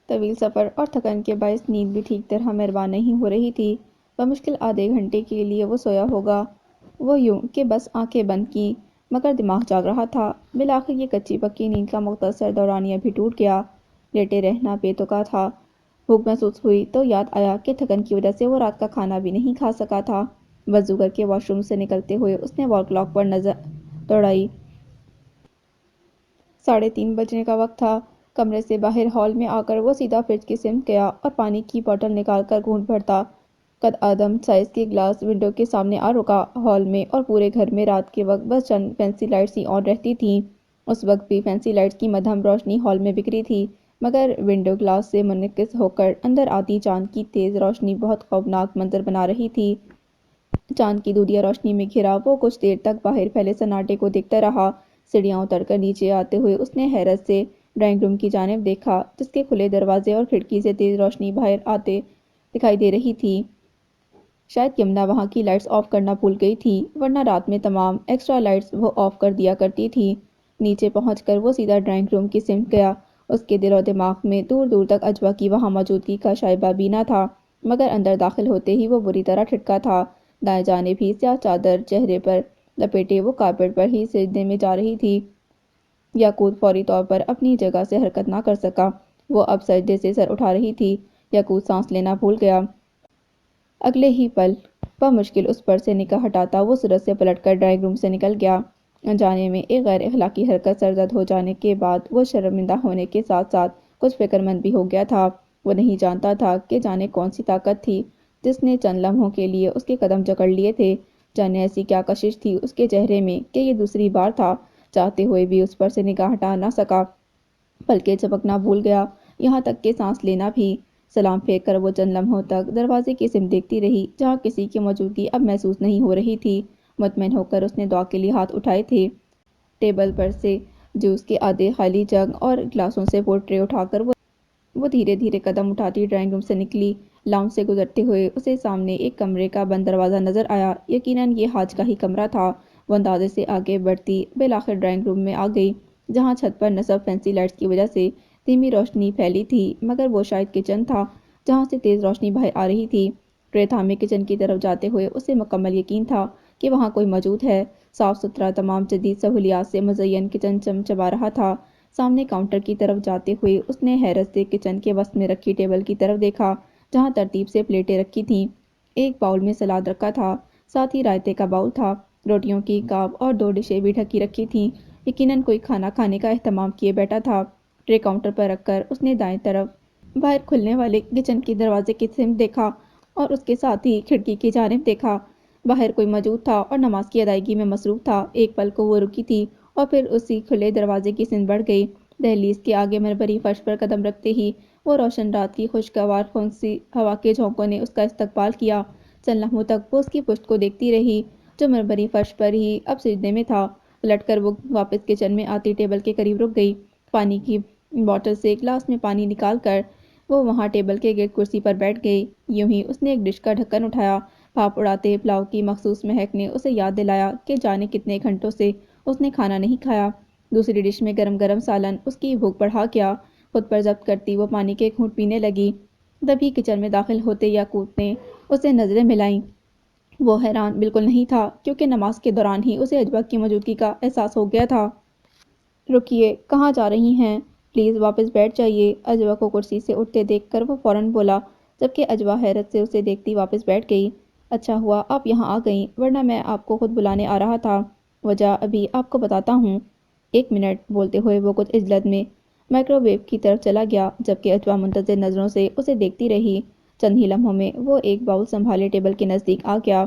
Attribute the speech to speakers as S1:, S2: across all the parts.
S1: طویل سفر اور تھکن کے باعث نیند بھی ٹھیک طرح مہربان نہیں ہو رہی تھی۔ بمشکل آدھے گھنٹے کے لیے وہ سویا ہوگا۔ وہ یوں کہ بس آنکھیں بند کی مگر دماغ جاگ رہا تھا۔ بالآخر یہ کچی پکی نیند کا مختصر دورانیہ بھی ٹوٹ گیا۔ لیٹے رہنا بے تکا تھا۔ بھوک محسوس ہوئی تو یاد آیا کہ تھکن کی وجہ سے وہ رات کا کھانا بھی نہیں کھا سکا تھا۔ وضو کر کے واش روم سے نکلتے ہوئے اس نے وال کلاک پر نظر دوڑائی۔ 3:30 بجنے کا وقت تھا۔ کمرے سے باہر ہال میں آ کر وہ سیدھا فریج کی سمت گیا اور پانی کی بوتل نکال کر گھونٹ بھرتا۔ قد آدم سائز کے گلاس ونڈو کے سامنے آ رکا۔ ہال میں اور پورے گھر میں رات کے وقت بس چند فینسی لائٹس ہی آن رہتی تھیں۔ اس وقت بھی فینسی لائٹس کی مدھم روشنی ہال میں بکھری تھی، مگر ونڈو گلاس سے منعکس ہو کر اندر آتی چاند کی تیز روشنی بہت خوفناک منظر بنا رہی تھی۔ چاند کی دودھیا روشنی میں گھرا وہ کچھ دیر تک باہر پھیلے سناٹے کو دیکھتا رہا۔ سیڑھیاں اتر کر نیچے آتے ہوئے اس نے حیرت سے ڈرائنگ روم کی جانب دیکھا، جس کے کھلے دروازے اور کھڑکی سے تیز روشنی باہر آتے دکھائی دے رہی تھی۔ شاید یمنا وہاں کی لائٹس آف کرنا بھول گئی تھی، ورنہ رات میں تمام ایکسٹرا لائٹس وہ آف کر دیا کرتی تھی۔ نیچے پہنچ کر وہ سیدھا ڈرائنگ روم کی سمت گیا۔ اس کے دل و دماغ میں دور دور تک اجوا کی وہاں موجودگی کا شائبہ بھی نہ تھا، مگر اندر داخل ہوتے ہی وہ بری طرح ٹھٹکا تھا۔ دائیں جانب ہی سیاہ چادر چہرے پر لپیٹے وہ کارپیٹ پر ہی سجدے میں جا رہی تھی۔ یاقوت فوری طور پر اپنی جگہ سے حرکت نہ کر سکا۔ وہ اب سجدے سے سر اٹھا رہی تھی۔ یاقوت سانس لینا بھول گیا۔ اگلے ہی پل بمشکل اس پر سے نگاہ ہٹاتا وہ سرعت سے پلٹ کر ڈرائنگ روم سے نکل گیا۔ انجانے میں ایک غیر اخلاقی حرکت سرزد ہو جانے کے بعد وہ شرمندہ ہونے کے ساتھ ساتھ کچھ فکر مند بھی ہو گیا تھا۔ وہ نہیں جانتا تھا کہ جانے کون سی طاقت تھی جس نے چند لمحوں کے لیے اس کے قدم جکڑ لیے تھے۔ جانے ایسی کیا کشش تھی اس کے چہرے میں کہ یہ دوسری بار تھا۔ چاہتے ہوئے بھی اس پر سے نگاہ ہٹا نہ سکا۔ پلکیں جھپکنا بھول گیا، یہاں تک کہ سانس لینا بھی۔ سلام پھینک کر وہ چند لمحوں تک دروازے کی سمت دیکھتی رہی، جہاں کسی کی موجودگی اب محسوس نہیں ہو رہی تھی۔ مطمئن ہو کر اس نے دعا کے لیے ہاتھ اٹھائے تھے۔ ٹیبل پر سے جوس کے آدھے خالی جگ اور گلاسوں سے وہ ٹرے اٹھا کر وہ دھیرے دھیرے قدم اٹھاتی ڈرائنگ روم سے نکلی۔ لاؤنج سے گزرتے ہوئے اسے سامنے ایک کمرے کا بند دروازہ نظر آیا۔ یقیناً یہ حاج کا ہی کمرہ تھا۔ وہ اندازے سے آگے بڑھتی بالآخر ڈرائنگ روم میں آ گئی، جہاں چھت پر نصب فینسی لائٹس کی وجہ سے دھیمی روشنی پھیلی تھی، مگر وہ شاید کچن تھا جہاں سے تیز روشنی باہر آ رہی تھی۔ ٹرے تھامے کچن کی طرف جاتے ہوئے اسے مکمل یقین تھا کہ وہاں کوئی موجود ہے۔ صاف ستھرا تمام جدید سہولیات سے مزین کچن چمچما رہا تھا۔ سامنے کاؤنٹر کی طرف جاتے ہوئے اس نے حیرت سے کچن کے وسط میں رکھی ٹیبل کی طرف دیکھا، جہاں ترتیب سے پلیٹیں رکھی تھیں۔ ایک باؤل میں سلاد رکھا تھا، ساتھ ہی رائتے کا باؤل تھا۔ روٹیوں کی کاپ اور 2 ڈشیں بھی ڈھکی رکھی تھیں۔ یقیناً کوئی کھانا کھانے کا اہتمام کیے بیٹھا تھا۔ ٹرے کاؤنٹر پر رکھ کر اس نے دائیں طرف باہر کھلنے والے کچن کے دروازے کی سمت دیکھا اور اس کے ساتھ ہی کھڑکی کی جانب دیکھا۔ باہر کوئی موجود تھا اور نماز کی ادائیگی میں مصروف تھا۔ ایک پل کو وہ رکی تھی اور پھر اسی کھلے دروازے کی سمت بڑھ گئی۔ دہلیز کے آگے مرمری فرش پر قدم رکھتے ہی وہ روشن رات کی خوشگوار خونسی ہوا کے جھونکوں نے اس کا استقبال کیا۔ چند لمحوں تک وہ اس کی پشت کو دیکھتی رہی، جو مرمری فرش پر ہی اب سجدے میں تھا۔ پلٹ کر وہ واپس کچن میں آتی ٹیبل کے قریب رک گئی۔ پانی کی بوتل سے گلاس میں پانی نکال کر وہ وہاں ٹیبل کے گرد کرسی پر بیٹھ گئی۔ یوں ہی اس نے ایک ڈش کا ڈھکن اٹھایا۔ بھاپ اڑاتے پلاؤ کی مخصوص مہک نے اسے یاد دلایا کہ جانے کتنے گھنٹوں سے اس نے کھانا نہیں کھایا۔ دوسری ڈش میں گرم گرم سالن اس کی بھوک بڑھا گیا۔ خود پر ضبط کرتی وہ پانی کے گھونٹ پینے لگی۔ تبھی کچن میں داخل ہوتے یاقوت نے اسے نظریں ملائیں۔ وہ حیران بالکل نہیں تھا، کیونکہ نماز کے دوران ہی اسے اجوا کی موجودگی کا احساس ہو گیا تھا۔ رکیے، کہاں جا رہی ہیں؟ پلیز واپس بیٹھ جائیے۔ اجوا کو کرسی سے اٹھتے دیکھ کر وہ فوراً بولا، جبکہ اجوا حیرت سے اسے دیکھتی واپس بیٹھ گئی۔ اچھا ہوا آپ یہاں آ گئیں، ورنہ میں آپ کو خود بلانے آ رہا تھا۔ وجہ ابھی آپ کو بتاتا ہوں۔ 1 منٹ بولتے ہوئے وہ کچھ عجلت میں مائکرو ویو کی طرف چلا گیا، جبکہ اجوا منتظر نظروں سے اسے دیکھتی رہی۔ چند ہی لمحوں میں وہ ایک باؤل سنبھالے ٹیبل کے نزدیک آ گیا۔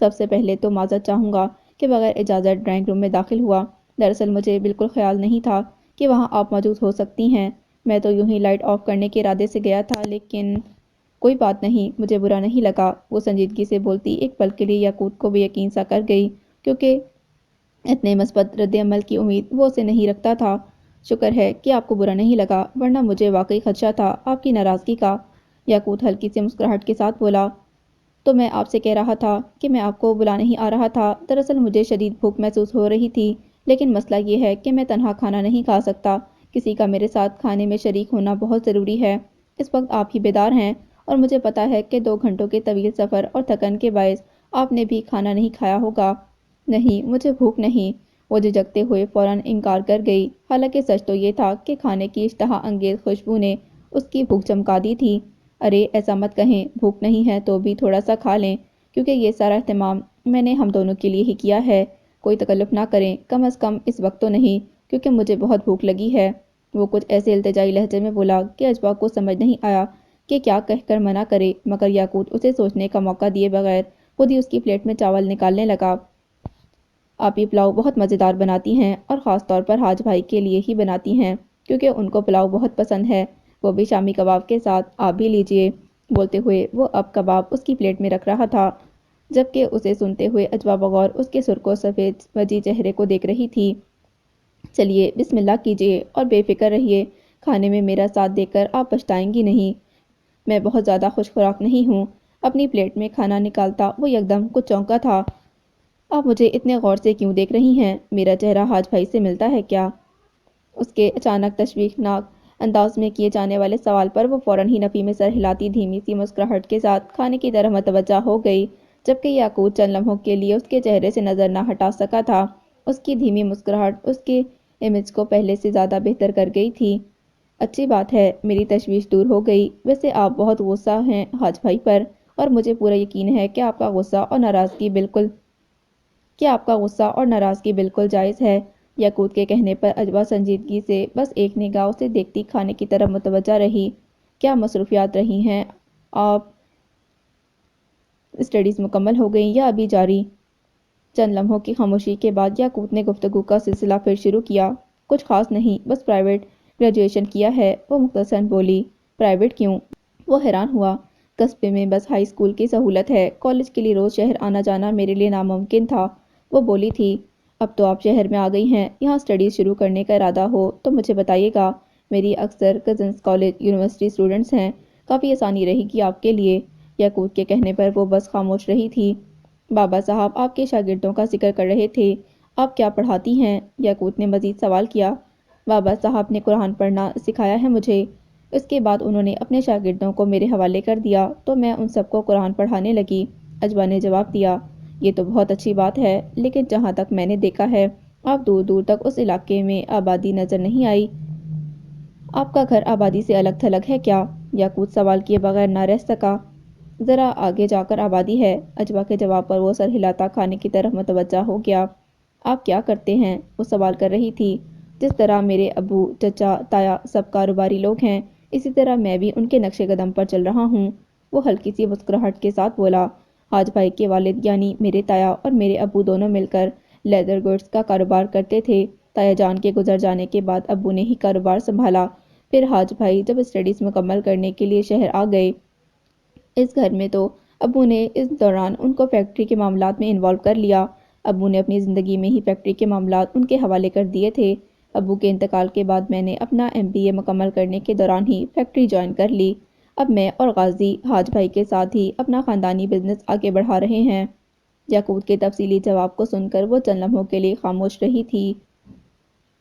S1: سب سے پہلے تو معذرت چاہوں گا کہ بغیر اجازت ڈرائنگ روم میں داخل ہوا۔ دراصل مجھے بالکل خیال نہیں تھا کہ وہاں آپ موجود ہو سکتی ہیں۔ میں تو یوں ہی لائٹ آف کرنے کے ارادے سے گیا تھا، لیکن کوئی بات نہیں، مجھے برا نہیں لگا۔ وہ سنجیدگی سے بولتی ایک پل کے لیے یاقوت کو بے یقین سا کر گئی، کیونکہ اتنے مثبت رد عمل کی امید وہ اسے نہیں رکھتا تھا۔ شکر ہے کہ آپ کو برا نہیں لگا، ورنہ مجھے واقعی خدشہ تھا آپ کی ناراضگی کا۔ یاقوت ہلکی سی مسکراہٹ کے ساتھ بولا، تو میں آپ سے کہہ رہا تھا کہ میں آپ کو بلا نہیں آ رہا تھا۔ دراصل مجھے شدید بھوک محسوس ہو رہی تھی، لیکن مسئلہ یہ ہے کہ میں تنہا کھانا نہیں کھا سکتا، کسی کا میرے ساتھ کھانے میں شریک ہونا بہت ضروری ہے۔ اس وقت آپ ہی بیدار ہیں اور مجھے پتا ہے کہ 2 گھنٹوں کے طویل سفر اور تھکن کے باعث آپ نے بھی کھانا نہیں کھایا ہوگا۔ نہیں، مجھے بھوک نہیں، وہ جھجکتے ہوئے فوراً انکار کر گئی، حالانکہ سچ تو یہ تھا کہ کھانے کی اشتہا انگیز خوشبو نے اس کی بھوک چمکا دی تھی۔ ارے ایسا مت کہیں، بھوک نہیں ہے تو بھی تھوڑا سا کھا لیں، کیونکہ یہ سارا اہتمام میں نے ہم دونوں کے لیے ہی کیا ہے، کوئی تکلف نہ کریں، کم از کم اس وقت تو نہیں، کیونکہ مجھے بہت بھوک لگی ہے۔ وہ کچھ ایسے التجائی لہجے میں بولا کہ اجوا کو سمجھ نہیں آیا کہ کیا کہہ کر منع کرے، مگر یاقوت اسے سوچنے کا موقع دیے بغیر خود ہی اس کی پلیٹ میں چاول نکالنے لگا۔ آپ یہ پلاؤ بہت مزیدار بناتی ہیں اور خاص طور پر حاج بھائی کے لیے ہی بناتی ہیں، کیونکہ ان کو پلاؤ بہت پسند ہے، وہ بھی شامی کباب کے ساتھ، آپ بھی لیجئے۔ بولتے ہوئے وہ اب کباب اس کی پلیٹ میں رکھ رہا تھا، جبکہ اسے سنتے ہوئے اجوا بغور اس کے سرخ و سفید وجی چہرے کو دیکھ رہی تھی۔ چلیے بسم اللہ کیجئے اور بے فکر رہیے، کھانے میں میرا ساتھ دے کر آپ پچھتائیں گی نہیں۔ میں بہت زیادہ خوش خوراک نہیں ہوں۔ اپنی پلیٹ میں کھانا نکالتا وہ یکدم کچھ چونکا تھا۔ آپ مجھے اتنے غور سے کیوں دیکھ رہی ہیں؟ میرا چہرہ حاج بھائی سے ملتا ہے کیا؟ اس کے اچانک تشویشناک انداز میں کیے جانے والے سوال پر وہ فوراً ہی نفی میں سر ہلاتی دھیمی سی مسکراہٹ کے ساتھ کھانے کی طرف متوجہ ہو گئی، جبکہ یاقوت چند لمحوں کے لیے اس کے چہرے سے نظر نہ ہٹا سکا تھا۔ اس کی دھیمی مسکراہٹ اس کے امیج کو پہلے سے زیادہ بہتر کر گئی تھی۔ اچھی بات ہے، میری تشویش دور ہو گئی۔ ویسے آپ بہت غصہ ہیں حاج بھائی پر، اور مجھے پورا یقین ہے کہ آپ کا غصہ اور ناراضگی بالکل جائز ہے۔ یاقوت کے کہنے پر اجوا سنجیدگی سے بس ایک نگاہ اسے دیکھتی کھانے کی طرف متوجہ رہی۔ کیا مصروفیات رہی ہیں آپ؟ اسٹڈیز مکمل ہو گئیں یا ابھی جاری؟ چند لمحوں کی خاموشی کے بعد یاقوت نے گفتگو کا سلسلہ پھر شروع کیا۔ کچھ خاص نہیں، بس پرائیویٹ گریجویشن کیا ہے، وہ مختصراً بولی۔ پرائیویٹ کیوں؟ وہ حیران ہوا۔ قصبے میں بس ہائی اسکول کی سہولت ہے، کالج کے لیے روز شہر آنا جانا میرے لیے ناممکن تھا۔ وہ بولی تھی، اب تو آپ شہر میں آ گئی ہیں، یہاں اسٹڈیز شروع کرنے کا ارادہ ہو تو مجھے بتائیے گا، میری اکثر کزنز کالج یونیورسٹی اسٹوڈنٹس ہیں، کافی آسانی رہے گی آپ کے لیے۔ یاقوت کے کہنے پر وہ بس خاموش رہی تھی۔ بابا صاحب آپ کے شاگردوں کا ذکر کر رہے تھے، آپ کیا پڑھاتی ہیں؟ یاقوت نے مزید سوال کیا۔ بابا صاحب نے قرآن پڑھنا سکھایا ہے مجھے، اس کے بعد انہوں نے اپنے شاگردوں کو میرے حوالے کر دیا تو میں ان سب کو قرآن پڑھانے لگی، اجوا نے جواب دیا۔ یہ تو بہت اچھی بات ہے، لیکن جہاں تک میں نے دیکھا ہے آپ دور دور تک اس علاقے میں آبادی نظر نہیں آئی۔ آپ کا گھر آبادی سے الگ تھلگ ہے کیا؟ یاقوت سوال کیے بغیر نہ رہ سکا۔ ذرا آگے جا کر آبادی ہے، اجوا کے جواب پر وہ سر ہلاتا کھانے کی طرف متوجہ ہو گیا۔ آپ کیا کرتے ہیں؟ وہ سوال کر رہی تھی۔ جس طرح میرے ابو، چچا، تایا سب کاروباری لوگ ہیں، اسی طرح میں بھی ان کے نقش قدم پر چل رہا ہوں، وہ ہلکی سی مسکراہٹ کے ساتھ بولا۔ حاج بھائی کے والد یعنی میرے تایا اور میرے ابو دونوں مل کر لیدر گڈز کا کاروبار کرتے تھے۔ تایا جان کے گزر جانے کے بعد ابو نے ہی کاروبار سنبھالا، پھر حاج بھائی جب اسٹڈیز مکمل کرنے کے لیے شہر آ گئے۔ اس گھر میں تو ابو نے اس دوران ان کو فیکٹری کے معاملات میں انوالو کر لیا۔ ابو نے اپنی زندگی میں ہی فیکٹری کے معاملات ان کے حوالے کر دیے تھے۔ ابو کے انتقال کے بعد میں نے اپنا MBA مکمل کرنے کے دوران ہی فیکٹری جوائن کر لی۔ اب میں اور غازی حاج بھائی کے ساتھ ہی اپنا خاندانی بزنس آگے بڑھا رہے ہیں۔ یاقوت کے تفصیلی جواب کو سن کر وہ چند لمحوں کے لیے خاموش رہی تھی۔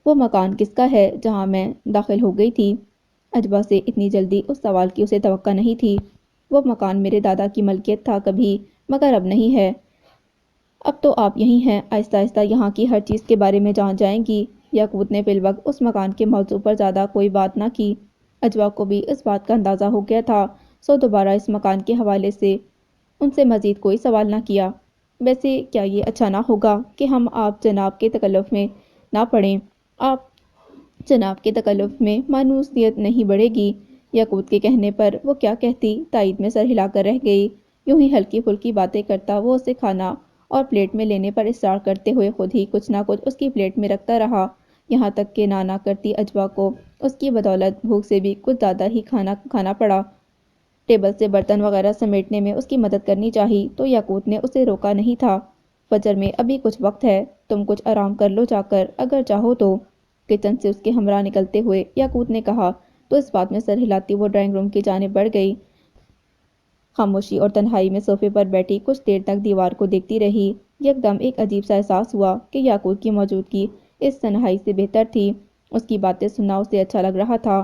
S1: وہ مکان کس کا ہے جہاں میں داخل ہو گئی تھی؟ اجوا سے اتنی جلدی اس سوال کی اسے توقع نہیں تھی۔ وہ مکان میرے دادا کی ملکیت تھا کبھی، مگر اب نہیں ہے۔ اب تو آپ یہی ہیں، آہستہ آہستہ یہاں کی ہر چیز کے بارے میں جان جائیں گی۔ یاقوت نے فی الوقت اس مکان کے موضوع پر زیادہ کوئی بات نہ کی۔ اجوا کو بھی اس بات کا اندازہ ہو گیا تھا، سو دوبارہ اس مکان کے حوالے سے ان سے مزید کوئی سوال نہ کیا۔ ویسے کیا یہ اچھا نہ ہوگا کہ ہم آپ جناب کے تکلف میں نہ پڑیں؟ آپ جناب کے تکلف میں مانوسیت نہیں بڑھے گی۔ یاقوت کے کہنے پر وہ کیا کہتی، تائید میں سر ہلا کر رہ گئی۔ یوں ہی ہلکی پھلکی باتیں کرتا وہ اسے کھانا اور پلیٹ میں لینے پر اصرار کرتے ہوئے خود ہی کچھ نہ کچھ اس کی پلیٹ میں رکھتا رہا، یہاں تک کہ نہ کرتی اجوا کو اس کی بدولت بھوک سے بھی کچھ زیادہ ہی کھانا پڑا۔ ٹیبل سے برتن وغیرہ سمیٹنے میں اس کی مدد کرنی چاہی تو یاقوت نے اسے روکا نہیں تھا۔ فجر میں ابھی کچھ وقت ہے، تم کچھ آرام کر لو جا کر، اگر چاہو تو۔ کچن سے اس کے ہمراہ نکلتے ہوئے یاقوت نے کہا تو اس بات میں سر ہلاتی وہ ڈرائنگ روم کی جانب بڑھ گئی۔ خاموشی اور تنہائی میں صوفے پر بیٹھی کچھ دیر تک دیوار کو دیکھتی رہی۔ یکدم ایک عجیب سا احساس ہوا کہ یاقوت کی موجودگی اس تنہائی سے بہتر تھی۔ اس کی باتیں سننا اسے اچھا لگ رہا تھا۔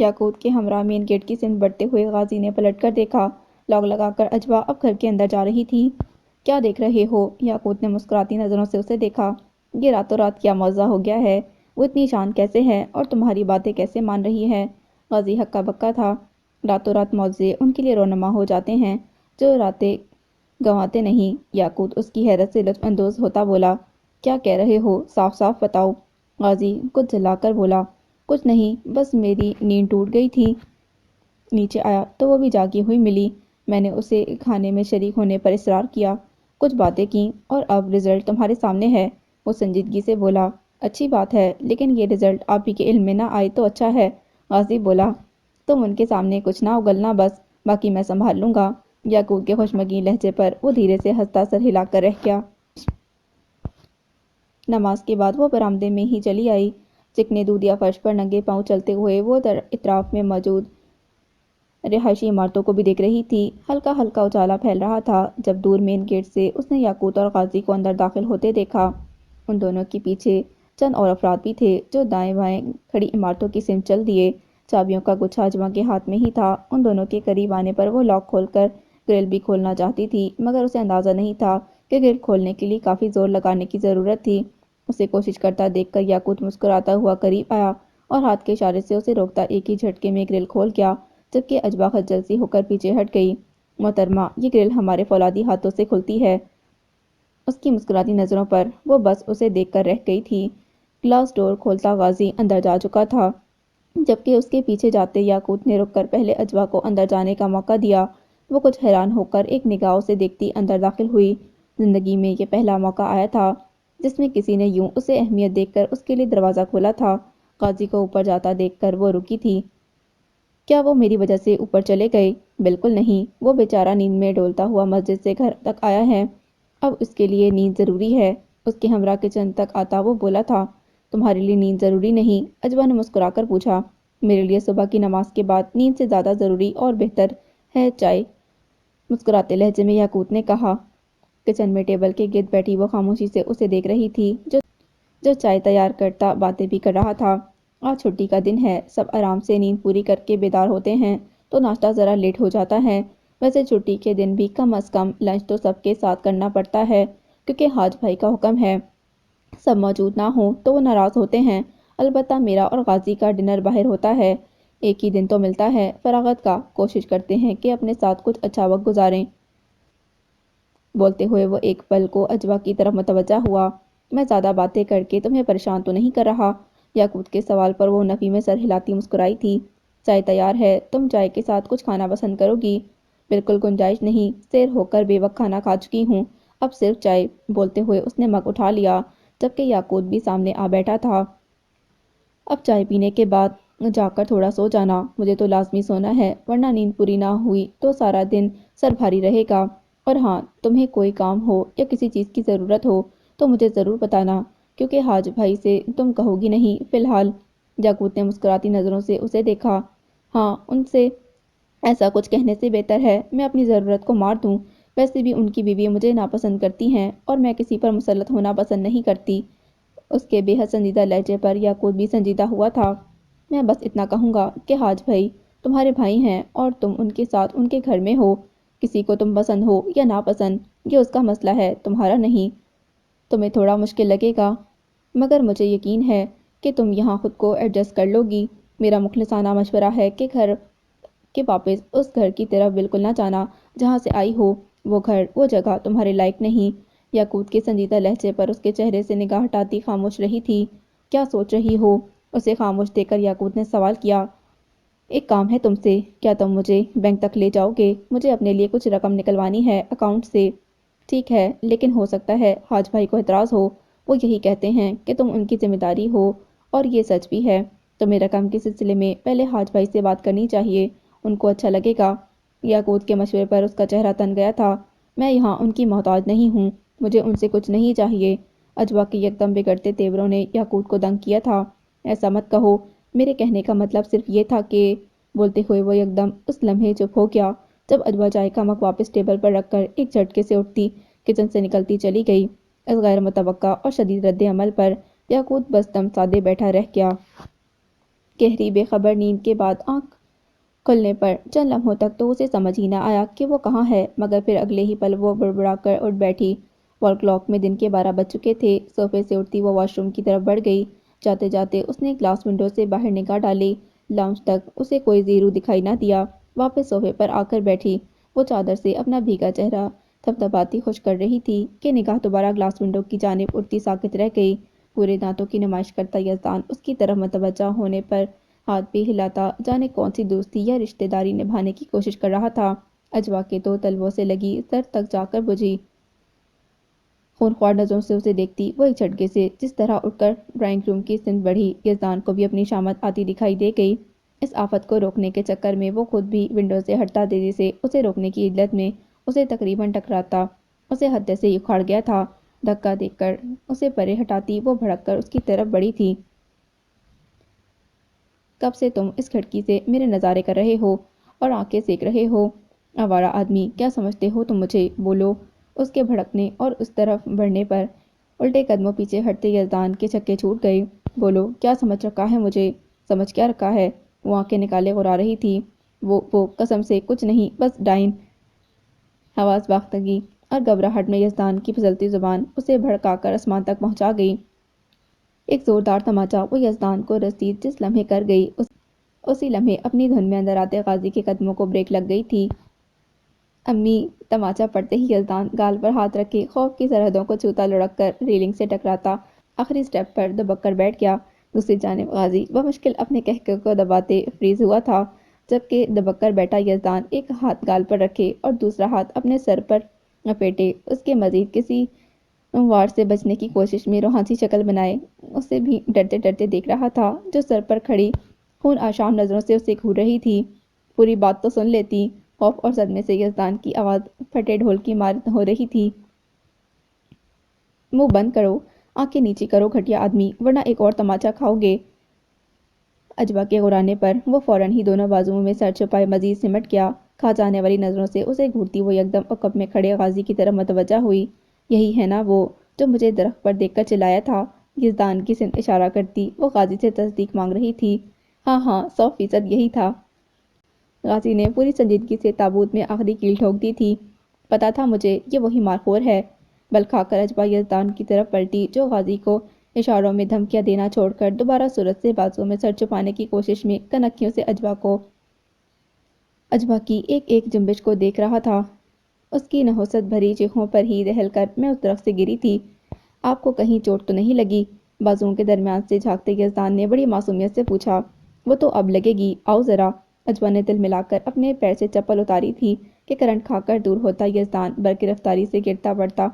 S1: یاقوت کے ہمراہ مین گیٹ کی سمت بڑھتے ہوئے غازی نے پلٹ کر دیکھا۔ لاک لگا کر اجوا اب گھر کے اندر جا رہی تھی۔ کیا دیکھ رہے ہو؟ یاقوت نے مسکراتی نظروں سے اسے دیکھا۔ یہ راتوں رات کیا معجزہ ہو گیا ہے؟ وہ اتنی شان کیسے ہے اور تمہاری باتیں کیسے مان رہی ہے؟ غازی ہکا بکا تھا۔ راتوں رات معجزے ان کے لیے رونما ہو جاتے ہیں جو راتیں گنواتے نہیں۔ یاقوت اس کی حیرت سے لطف اندوز ہوتا بولا، کیا کہہ رہے ہو؟ صاف صاف بتاؤ۔ غازی کچھ جھلا کر بولا، کچھ نہیں، بس میری نیند ٹوٹ گئی تھی۔ نیچے آیا تو وہ بھی جاگی ہوئی ملی۔ میں نے اسے کھانے میں شریک ہونے پر اصرار کیا، کچھ باتیں کیں اور اب رزلٹ تمہارے سامنے ہے۔ وہ سنجیدگی سے بولا، اچھی بات ہے، لیکن یہ رزلٹ آپ ہی کے علم میں نہ آئے تو اچھا ہے۔ غازی بولا، تم ان کے سامنے کچھ نہ اگلنا بس، باقی میں سنبھال لوں گا۔ یاقوت کے خوشمگین لہجے پر وہ دھیرے سے ہنستا سر ہلا کر رہ گیا۔ نماز کے بعد وہ برآمدے میں ہی چلی آئی۔ چکنے دودیا فرش پر ننگے پاؤں چلتے ہوئے وہ اطراف میں موجود رہائشی عمارتوں کو بھی دیکھ رہی تھی۔ ہلکا ہلکا اجالا پھیل رہا تھا جب دور مین گیٹ سے اس نے یاقوت اور غازی کو اندر داخل ہوتے دیکھا۔ ان دونوں کے پیچھے چند اور افراد بھی تھے جو دائیں بائیں کھڑی عمارتوں کی سمت چل دیے۔ چابیوں کا گچھا اجوا کے ہاتھ میں ہی تھا۔ ان دونوں کے قریب آنے پر وہ لاک کھول کر گرل بھی کھولنا چاہتی تھی، مگر اسے اندازہ نہیں تھا کہ گرل کھولنے کے لیے کافی زور لگانے کی ضرورت تھی۔ اسے کوشش کرتا دیکھ کر یاقوت مسکراتا ہوا قریب آیا اور ہاتھ کے اشارے سے اسے روکتا ایک ہی جھٹکے میں گرل کھول گیا، جبکہ اجوا خجل سی ہو کر پیچھے ہٹ گئی۔ محترمہ، یہ گرل ہمارے فولادی ہاتھوں سے کھلتی ہے۔ اس کی مسکراتی نظروں پر وہ بس اسے دیکھ کر رہ گئی تھی۔ گلاس ڈور کھولتا غازی اندر جا چکا تھا، جبکہ اس کے پیچھے جاتے یاقوت نے رک کر پہلے اجوا کو اندر جانے کا موقع دیا۔ وہ کچھ حیران ہو کر ایک نگاہ اسے دیکھتی اندر داخل ہوئی۔ زندگی میں یہ پہلا موقع آیا تھا جس میں کسی نے یوں اسے اہمیت دیکھ کر اس کے لیے دروازہ کھولا تھا۔ غازی کو اوپر جاتا دیکھ کر وہ رکی تھی۔ کیا وہ میری وجہ سے اوپر چلے گئے؟ بالکل نہیں، وہ بیچارہ نیند میں ڈولتا ہوا مسجد سے گھر تک آیا ہے، اب اس کے لیے نیند ضروری ہے۔ اس کے ہمراہ کچن تک آتا وہ بولا تھا، تمہارے لیے نیند ضروری نہیں؟ اجوا نے مسکرا کر پوچھا، میرے لیے صبح کی نماز کے بعد نیند سے زیادہ ضروری اور بہتر ہے چائے، مسکراتے لہجے میں یاقوت نے کہا۔ کچن میں ٹیبل کے گرد بیٹھی وہ خاموشی سے اسے دیکھ رہی تھی جو چائے تیار کرتا باتیں بھی کر رہا تھا۔ آج چھٹی کا دن ہے، سب آرام سے نیند پوری کر کے بیدار ہوتے ہیں تو ناشتہ ذرا لیٹ ہو جاتا ہے۔ ویسے چھٹی کے دن بھی کم از کم لنچ تو سب کے ساتھ کرنا پڑتا ہے، کیونکہ حاج بھائی کا حکم ہے۔ سب موجود نہ ہوں تو وہ ناراض ہوتے ہیں۔ البتہ میرا اور غازی کا ڈنر باہر ہوتا ہے، ایک ہی دن تو ملتا ہے فراغت کا، کوشش کرتے ہیں کہ اپنے ساتھ کچھ اچھا وقت گزاریں۔ بولتے ہوئے وہ ایک پل کو اجوا کی طرف متوجہ ہوا، میں زیادہ باتیں کر کے تمہیں پریشان تو نہیں کر رہا؟ یاقوت کے سوال پر وہ نفی میں سر ہلاتی مسکرائی تھی۔ چائے تیار ہے، تم چائے کے ساتھ کچھ کھانا پسند کرو گی؟ بالکل گنجائش نہیں، سیر ہو کر بے وقت کھانا کھا چکی ہوں، اب صرف چائے۔ بولتے ہوئے اس نے مگ اٹھا لیا، جبکہ یاقوت بھی سامنے آ بیٹھا تھا۔ اب چائے پینے کے بعد جا کر تھوڑا سو جانا، مجھے تو لازمی سونا ہے، ورنہ نیند پوری نہ ہوئی تو سارا دن سر بھاری رہے گا۔ اور ہاں، تمہیں کوئی کام ہو یا کسی چیز کی ضرورت ہو تو مجھے ضرور بتانا، کیونکہ حاج بھائی سے تم کہو گی نہیں فی الحال۔ یاقوت نے مسکراتی نظروں سے اسے دیکھا، ہاں، ان سے ایسا کچھ کہنے سے بہتر ہے میں اپنی ضرورت کو مار دوں، ویسے بھی ان کی بیوی مجھے ناپسند کرتی ہیں اور میں کسی پر مسلط ہونا پسند نہیں کرتی۔ اس کے بے حد سنجیدہ لہجے پر یاقوت بھی سنجیدہ ہوا تھا۔ میں بس اتنا کہوں گا کہ حاج بھائی تمہارے بھائی ہیں اور تم ان کے ساتھ ان کے گھر میں ہو، کسی کو تم پسند ہو یا ناپسند یہ اس کا مسئلہ ہے، تمہارا نہیں۔ تمہیں تھوڑا مشکل لگے گا، مگر مجھے یقین ہے کہ تم یہاں خود کو ایڈجسٹ کر لو گی۔ میرا مخلصانہ مشورہ ہے کہ گھر کے واپس اس گھر کی طرف بالکل نہ جانا جہاں سے آئی ہو، وہ گھر، وہ جگہ تمہارے لائق نہیں۔ یاقوت کے سنجیدہ لہجے پر اس کے چہرے سے نگاہ ہٹاتی خاموش رہی تھی۔ کیا سوچ رہی ہو؟ اسے خاموش دیکھ کر یاقوت نے سوال کیا۔ ایک کام ہے تم سے، کیا تم مجھے بینک تک لے جاؤ گے؟ مجھے اپنے لیے کچھ رقم نکلوانی ہے اکاؤنٹ سے۔ ٹھیک ہے، لیکن ہو سکتا ہے حاج بھائی کو اعتراض ہو، وہ یہی کہتے ہیں کہ تم ان کی ذمہ داری ہو، اور یہ سچ بھی ہے۔ تمہیں رقم کے سلسلے میں پہلے حاج بھائی سے بات کرنی چاہیے، ان کو اچھا لگے گا۔ یاقوت کے مشورے پر اس کا چہرہ تن گیا تھا، میں یہاں ان کی محتاج نہیں ہوں، مجھے ان سے کچھ نہیں چاہیے۔ اجوا کے یکدم بگڑتے تیوروں نے یاقوت کو دنگ کیا تھا۔ ایسا مت کہو، میرے کہنے کا مطلب صرف یہ تھا کہ… بولتے ہوئے وہ یکدم اس لمحے چپ ہو گیا جب اجوا چائے کا مگ واپس ٹیبل پر رکھ کر ایک جھٹکے سے اٹھتی کچن سے نکلتی چلی گئی۔ اس غیر متوقع اور شدید رد عمل پر یاقوت بس دم سادے بیٹھا رہ گیا۔ گہری بے خبر نیند کے بعد آنکھ کھلنے پر چند لمحوں تک تو اسے سمجھ ہی نہ آیا کہ وہ کہاں ہے، مگر پھر اگلے ہی پل وہ بڑبڑا کر اٹھ بیٹھی۔ وال کلاک میں دن کے 12 بج چکے تھے۔ صوفے سے اٹھتی وہ واش روم کی طرف بڑھ گئی۔ جاتے جاتے اس نے گلاس ونڈو سے باہر نگاہ ڈالی۔ لاؤنج تک اسے کوئی زیرو دکھائی نہ دیا۔ واپس صوفے پر آ کر بیٹھی، وہ چادر سے اپنا بھیگا چہرہ تھپتھپاتی خشک کر رہی تھی کہ نگاہ دوبارہ گلاس ونڈو کی جانب اٹھتی ساکت رہ گئی۔ پورے دانتوں کی نمائش کرتا یزدان اس کی طرف متوجہ ہونے پر ہاتھ بھی ہلاتا جانے کون سی دوستی یا رشتہ داری نبھانے کی کوشش کر رہا تھا۔ اجوا کے تو تلووں سے لگی سر تک جا کر بجھی۔ خونخوار نظروں سے اسے دیکھتی وہ ایک جھٹکے سے جس طرح اٹھ کر ڈرائنگ روم کی سمت بڑھی۔ یزدان کو بھی اپنی شامت آتی دکھائی دے گئی۔ اس آفت کو روکنے کے چکر میں وہ خود بھی ونڈو سے ہٹتا تیزی سے اسے روکنے کی علت میں اسے تقریباً ٹکراتا اسے ہتھے سے اکھاڑ گیا تھا۔ دھکا دے کر اسے پرے ہٹاتی وہ بھڑک کر اس کی طرف بڑھی تھی۔ کب سے تم اس کھڑکی سے میرے نظارے کر رہے ہو اور آنکھیں سینک رہے ہو؟ آوارہ آدمی، کیا سمجھتے ہو تم مجھے؟ بولو۔ اس کے بھڑکنے اور اس طرف بڑھنے پر الٹے قدموں پیچھے ہٹتے یزدان کے چھکے چھوٹ گئے۔ بولو، کیا سمجھ رکھا ہے مجھے؟ سمجھ کیا رکھا ہے؟ وہ آنکھیں نکالے غرا رہی تھی۔ وہ قسم سے کچھ نہیں، بس ڈائن۔ حواس باختگی اور گھبراہٹ میں یزدان کی پھسلتی زبان اسے بھڑکا کر آسمان تک پہنچا گئی۔ ایک زوردار تماچا وہ یزدان کو رسید جس لمحے کر گئی، اسی لمحے اپنی دھن میں اندر آتے غازی کے قدموں کو بریک لگ گئی تھی۔ امی! تماچا پڑتے ہی یزدان گال پر ہاتھ رکھے خوف کی سرحدوں کو چھوتا لڑک کر ریلنگ سے ٹکراتا آخری سٹیپ پر دبک کر بیٹھ گیا۔ دوسری جانب غازی بمشکل اپنے قہقہ کو دباتے فریز ہوا تھا، جبکہ دبک کر بیٹھا یزدان ایک ہاتھ گال پر رکھے اور دوسرا ہاتھ اپنے سر پر لپیٹے اس کے مزید کسی وار سے بچنے کی کوشش میں روحانسی شکل بنائے اسے بھی ڈرتے ڈرتے دیکھ رہا تھا، جو سر پر کھڑی خون آشام نظروں سے اسے گھور رہی تھی۔ پوری بات تو سن لیتی۔ خوف اور صدمے سے یزدان کی آواز پھٹے ڈھول کی مانند ہو رہی تھی۔ منہ بند کرو، آنکھیں نیچی کرو گھٹیا آدمی، ورنہ ایک اور تماچا کھاؤ گے۔ اجوا کے غرانے پر وہ فوراً ہی دونوں بازوؤں میں سر چھپائے مزید سمٹ گیا۔ کھا جانے والی نظروں سے اسے گھورتی وہ یکدم عقب میں کھڑے غازی کی طرف متوجہ ہوئی۔ یہی ہے نا وہ جو مجھے درخت پر دیکھ کر چلایا تھا؟ یزدان کی سمت اشارہ کرتی وہ غازی سے تصدیق مانگ رہی تھی۔ ہاں ہاں، 100% یہی تھا۔ غازی نے پوری سنجیدگی سے تابوت میں آخری کیل ٹھوک دی تھی۔ پتا تھا مجھے یہ وہی مارخور ہے۔ بل کھا کر اجوا یزدان کی طرف پلٹی، جو غازی کو اشاروں میں دھمکیاں دینا چھوڑ کر دوبارہ صورت سے بازوؤں میں سر چھپانے کی کوشش میں کنکھیوں سے اجوا کی ایک ایک جنبش کو دیکھ رہا تھا۔ اس کی نحوست بھری چیخوں پر ہی دہل کر میں اس درخت سے گری تھی۔ آپ کو کہیں چوٹ تو نہیں لگی؟ بازوؤں کے درمیان سے جھانکتے یزدان نے بڑی معصومیت سے پوچھا۔ وہ تو اب لگے گی، آؤ ذرا۔ اجوا نے تل ملا کر اپنے پیر سے چپل اتاری تھی کہ کرنٹ کھا کر دور ہوتا یزدان برقی رفتاری سے گرتا پڑتا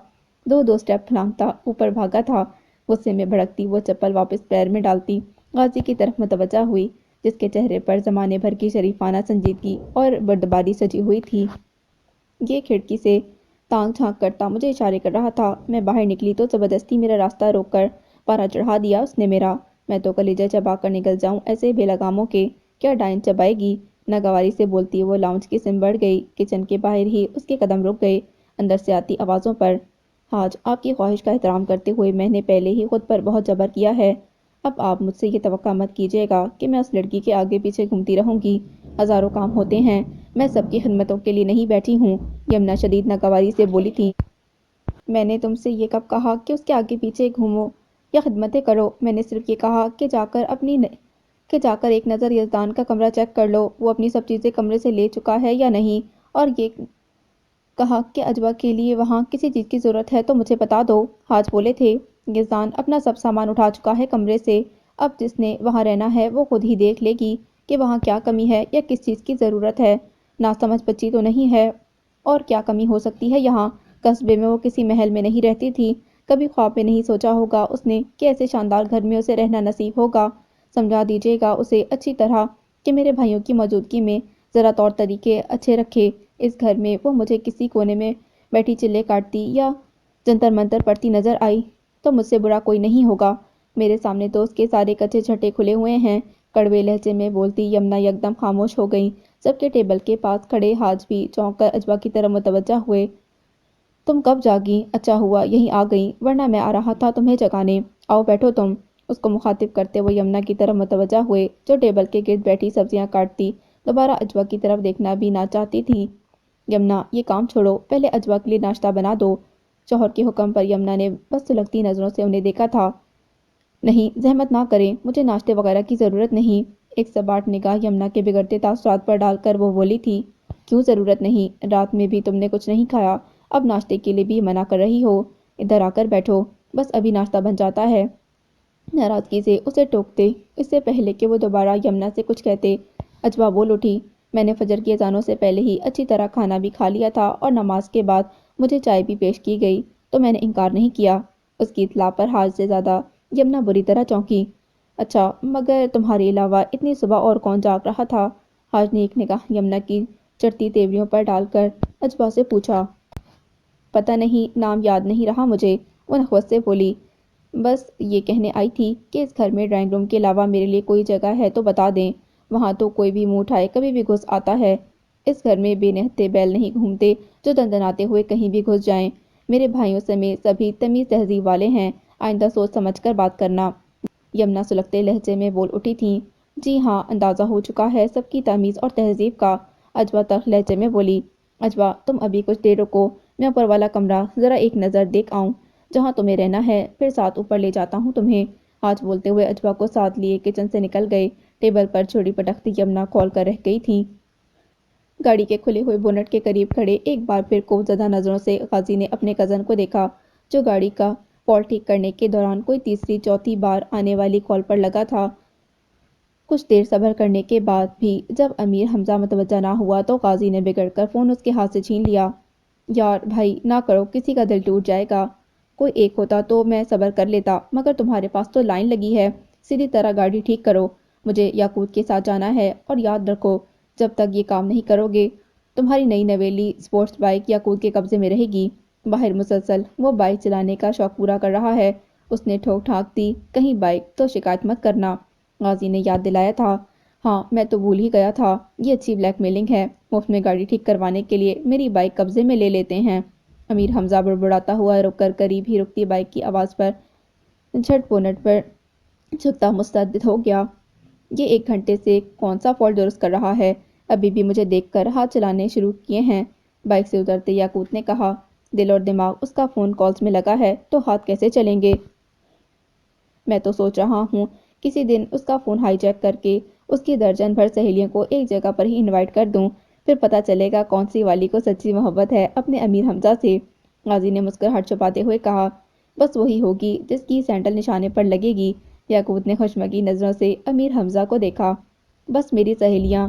S1: دو سٹیپ پھلانگتا اوپر بھاگا تھا۔ غصے میں بھڑکتی وہ چپل واپس پیر میں ڈالتی غازی کی طرف متوجہ ہوئی، جس کے چہرے پر زمانے بھر کی شریفانہ سنجیدگی اور بردباری سجی ہوئی تھی۔ یہ کھڑکی سے تانگ جھانک کرتا مجھے اشارے کر رہا تھا۔ میں باہر نکلی تو زبردستی میرا راستہ روک کر پارا چڑھا دیا اس نے میرا۔ میں تو کلیجہ چبا کر نکل جاؤں ایسے بے لگاموں کے۔ کیا ڈائن چبائے گی؟ ناگواری سے بولتی وہ لاؤنج کی سمت بڑھ گئی۔ کچن کے باہر ہی اس کے قدم رک گئے اندر سے آتی آوازوں پر۔ حاج، آپ کی خواہش کا احترام کرتے ہوئے میں نے پہلے ہی خود پر بہت جبر کیا ہے۔ اب آپ مجھ سے یہ توقع مت کیجیے گا کہ میں اس لڑکی کے آگے پیچھے گھومتی رہوں گی۔ ہزاروں کام ہوتے ہیں، میں سب کی خدمتوں کے لیے نہیں بیٹھی ہوں۔ یمنا شدید ناگواری سے بولی تھی۔ میں نے تم سے یہ کب کہا کہ اس کے آگے پیچھے گھومو یا خدمتیں کرو؟ میں نے صرف یہ کہا کہ جا کر ایک نظر یزدان کا کمرہ چیک کر لو، وہ اپنی سب چیزیں کمرے سے لے چکا ہے یا نہیں، اور یہ کہا کہ اجوا کے لیے وہاں کسی چیز کی ضرورت ہے تو مجھے بتا دو۔ حاج بولے تھے، یزدان اپنا سب سامان اٹھا چکا ہے کمرے سے، اب جس نے وہاں رہنا ہے وہ خود ہی دیکھ لے گی کہ وہاں کیا کمی ہے یا کس چیز کی ضرورت ہے۔ ناسمجھ بچی تو نہیں ہے؟ اور کیا کمی ہو سکتی ہے یہاں؟ قصبے میں وہ کسی محل میں نہیں رہتی تھی، کبھی خواب میں نہیں سوچا ہوگا اس نے کہ ایسے شاندار گھر میں اسے رہنا نصیب ہوگا۔ سمجھا دیجیے گا اسے اچھی طرح کہ میرے بھائیوں کی موجودگی میں ذرا طور طریقے اچھے رکھے۔ اس گھر میں وہ مجھے کسی کونے میں بیٹھی چلے کاٹتی یا جنتر منتر پڑھتی نظر آئی تو مجھ سے برا کوئی نہیں ہوگا۔ میرے سامنے تو اس کے سارے کچے چھٹے کھلے ہوئے ہیں۔ کڑوے لہجے میں بولتی یمنا یکدم خاموش ہو گئیں، جبکہ ٹیبل کے پاس کھڑے حاج بھی چونک کر اجوا کی طرف متوجہ ہوئے۔ تم کب جاگیں؟ اچھا ہوا یہیں آ گئیں، ورنہ میں آ رہا تھا تمہیں جگانے۔ آؤ بیٹھو تم۔ اس کو مخاطب کرتے وہ یمنا کی طرف متوجہ ہوئے جو ٹیبل کے گرد بیٹھی سبزیاں کاٹتی دوبارہ اجوا کی طرف دیکھنا بھی نہ چاہتی تھی۔ یمنا یہ کام چھوڑو، پہلے اجوا کے لیے ناشتہ بنا دو۔ شوہر کے حکم پر یمنا نے بس سلگتی نظروں سے انہیں دیکھا تھا۔ نہیں، زحمت نہ کریں، مجھے ناشتے وغیرہ کی ضرورت نہیں۔ ایک سباٹ نگاہ یمنا کے بگڑتے تاثرات پر ڈال کر وہ بولی تھی۔ کیوں ضرورت نہیں؟ رات میں بھی تم نے کچھ نہیں کھایا، اب ناشتے کے لیے بھی منع کر رہی ہو؟ ادھر آ کر بیٹھو، بس ابھی ناشتہ بن جاتا ہے۔ ناراضگی سے اسے ٹوکتے اس سے پہلے کہ وہ دوبارہ یمنا سے کچھ کہتے اجوا بول اٹھی، میں نے فجر کی اذانوں سے پہلے ہی اچھی طرح کھانا بھی کھا لیا تھا اور نماز کے بعد مجھے چائے بھی پیش کی گئی تو میں نے انکار نہیں کیا۔ اس کی اطلاع پر حاج سے زیادہ یمنا بری طرح چونکی۔ اچھا، مگر تمہارے علاوہ اتنی صبح اور کون جاگ رہا تھا؟ حاج نے ایک نگاہ یمنا کی چڑھتی تیوریوں پر ڈال کر اجوا سے پوچھا۔ پتہ نہیں، نام یاد نہیں رہا مجھے، وہ نخوت سے بولی۔ بس یہ کہنے آئی تھی کہ اس گھر میں ڈرائنگ روم کے علاوہ میرے لیے کوئی جگہ ہے تو بتا دیں، وہاں تو کوئی بھی منہ اٹھائے کبھی بھی گھس آتا ہے۔ اس گھر میں بے نہتے بیل نہیں گھومتے جو دندناتے ہوئے کہیں بھی گھس جائیں۔ میرے بھائیوں سمیت سبھی تمیز تہذیب والے ہیں، آئندہ سوچ سمجھ کر بات کرنا۔ یمنا سلگتے لہجے میں بول اٹھی تھیں۔ جی ہاں، اندازہ ہو چکا ہے سب کی تمیز اور تہذیب کا، اجوا تلخ لہجے میں بولی۔ اجوا، تم ابھی کچھ دیر رکو، میں اوپر والا کمرہ ذرا ایک نظر دیکھ آؤں، جہاں تمہیں رہنا ہے، پھر ساتھ اوپر لے جاتا ہوں تمہیں۔ حاج بولتے ہوئے اجوا کو ساتھ لیے کچن سے نکل گئے۔ ٹیبل پر چھڑی پٹکتی یمنا کھول کر رہ گئی تھی۔ گاڑی کے کھلے ہوئے بونٹ کے قریب کھڑے ایک بار پھر خوف زدہ نظروں سے غازی نے اپنے کزن کو دیکھا جو گاڑی کا فالٹ ٹھیک کرنے کے دوران کوئی تیسری چوتھی بار آنے والی کال پر لگا تھا۔ کچھ دیر صبر کرنے کے بعد بھی جب امیر حمزہ متوجہ نہ ہوا تو غازی نے بگڑ کر فون اس کے ہاتھ سے چھین لیا۔ یار بھائی نہ کرو، کسی کا دل ٹوٹ جائے گا۔ کوئی ایک ہوتا تو میں صبر کر لیتا، مگر تمہارے پاس تو لائن لگی ہے، سیدھی طرح گاڑی ٹھیک کرو، مجھے یاقوت کے ساتھ جانا ہے، اور یاد رکھو جب تک یہ کام نہیں کرو گے تمہاری نئی نویلی سپورٹس بائیک یاقوت کے قبضے میں رہے گی۔ باہر مسلسل وہ بائیک چلانے کا شوق پورا کر رہا ہے، اس نے ٹھوک ٹھاک دی، کہیں بائیک تو شکایت مت کرنا۔ غازی نے یاد دلایا تھا۔ ہاں میں تو بھول ہی گیا تھا، یہ اچھی بلیک میلنگ ہے، مفت میں گاڑی ٹھیک کروانے کے لیے میری بائیک قبضے میں لے لیتے ہیں۔ امیر حمزہ بڑبڑاتا ہوا رک کر قریب ہی رکتی بائیک کی آواز پر جھٹ بونٹ پر جھکتا مستعد ہو گیا۔ یہ 1 گھنٹے سے کون سا فالٹ درست کر رہا ہے؟ ابھی بھی مجھے دیکھ کر ہاتھ چلانے شروع کیے ہیں؟ بائیک سے اترتے یاقوت نے کہا۔ دل اور دماغ اس کا فون کالز میں لگا ہے تو ہاتھ کیسے چلیں گے؟ میں تو سوچ رہا ہوں کسی دن اس کا فون ہائی جیک کر کے اس کی درجن بھر سہیلیوں کو ایک جگہ پر ہی انوائٹ کر دوں، پھر پتہ چلے گا کون سی والی کو سچی محبت ہے اپنے امیر حمزہ سے۔ غازی نے مسکراہٹ چھپاتے ہوئے کہا۔ بس وہی ہوگی جس کی سینڈل نشانے پر لگے گی۔ یاقوت نے خشمگین نظروں سے امیر حمزہ کو دیکھا۔ بس میری سہیلیاں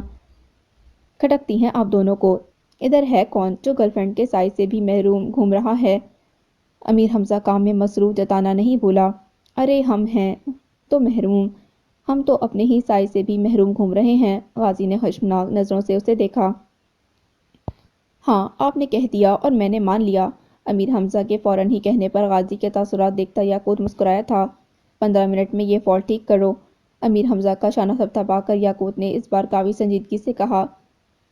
S1: کھٹکتی ہیں آپ دونوں کو، ادھر ہے کون جو گرل فرینڈ کے سائز سے بھی محروم گھوم رہا ہے؟ امیر حمزہ کام میں مصروف جتانا نہیں بھولا۔ ارے ہم ہیں تو محروم، ہم تو اپنے ہی سائز سے بھی محروم گھوم رہے ہیں۔ غازی نے خشمناک نظروں سے اسے دیکھا۔ ہاں آپ نے کہہ دیا اور میں نے مان لیا۔ امیر حمزہ کے فوراً ہی کہنے پر غازی کے تاثرات دیکھتا یاقوت مسکرایا تھا۔ 15 منٹ میں یہ فالٹ ٹھیک کرو۔ امیر حمزہ کا شانہ تھپتھپا کر یاقوت نے اس بار کافی سنجیدگی سے کہا،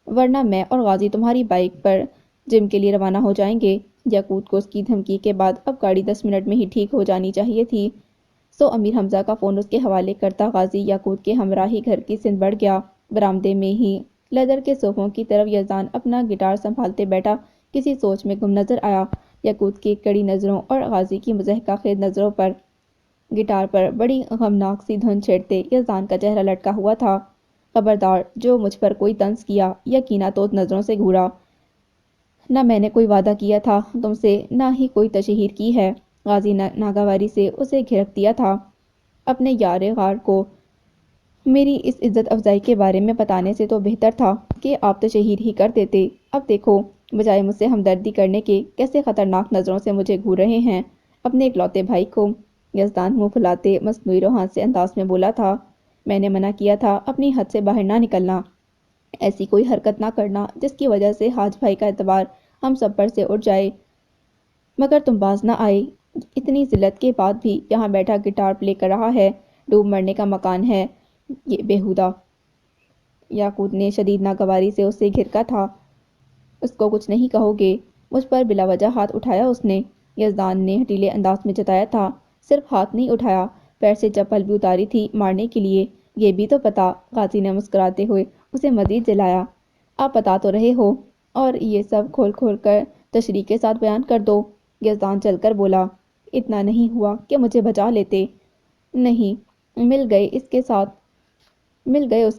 S1: ورنہ میں اور غازی تمہاری بائیک پر جم کے لیے روانہ ہو جائیں گے۔ یاقوت کو اس کی دھمکی کے بعد اب گاڑی 10 منٹ میں ہی ٹھیک ہو جانی چاہیے تھی۔ سو امیر حمزہ کا فون اس کے حوالے کرتا غازی یاقوت کے ہمراہ ہی گھر کی سمت بڑھ گیا۔ برآمدے میں ہی لیدر کے صوفوں کی طرف یزدان اپنا گٹار سنبھالتے بیٹھا کسی سوچ میں گم نظر آیا۔ یاقوت کی کڑی نظروں اور غازی کی مضحکہ خیز نظروں پر گٹار پر بڑی غمناک سی دھن چھیڑتے یزدان کا چہرہ لٹکا ہوا تھا۔ خبردار جو مجھ پر کوئی طنز کیا یا کینہ تود نظروں سے گھورا، نہ میں نے کوئی وعدہ کیا تھا تم سے نہ ہی کوئی تشہیر کی ہے۔ غازی نے ناگواری سے اسے گھرک دیا تھا۔ اپنے یار غار کو میری اس عزت افزائی کے بارے میں بتانے سے تو بہتر تھا کہ آپ تشہیر ہی کر دیتے۔ اب دیکھو بجائے مجھ سے ہمدردی کرنے کے کیسے خطرناک نظروں سے مجھے گھور رہے ہیں۔ اپنے اکلوتے بھائی کو یزدان منہ پھلاتے مصنوعی روحان سے انداز میں بولا تھا۔ میں نے منع کیا تھا اپنی حد سے باہر نہ نکلنا، ایسی کوئی حرکت نہ کرنا جس کی وجہ سے حاج بھائی کا اعتبار ہم سب پر سے اٹھ جائے، مگر تم باز نہ آئے۔ اتنی ذلت کے بعد بھی یہاں بیٹھا گٹار پلے کر رہا ہے، ڈوب مرنے کا مکان ہے یہ بیہودہ۔ یاقوت نے شدید ناگواری سے اسے گھرکا تھا۔ اس کو کچھ نہیں کہو گے؟ مجھ پر بلا وجہ ہاتھ اٹھایا اس نے، یزدان نے ہٹیلے انداز میں جتایا تھا۔ صرف ہاتھ نہیں اٹھایا پیر سے چپل بھی اتاری تھی مارنے کے لیے۔ یہ بھی تو پتا، غازی نے مسکراتے ہوئے اسے مزید جلایا۔ آپ بتا تو رہے ہو، اور یہ سب کھول کھول کر تشریح کے ساتھ بیان کر دو۔ یزدان چل کر بولا، اتنا نہیں ہوا کہ مجھے بچا لیتے؟ نہیں، مل گئے اس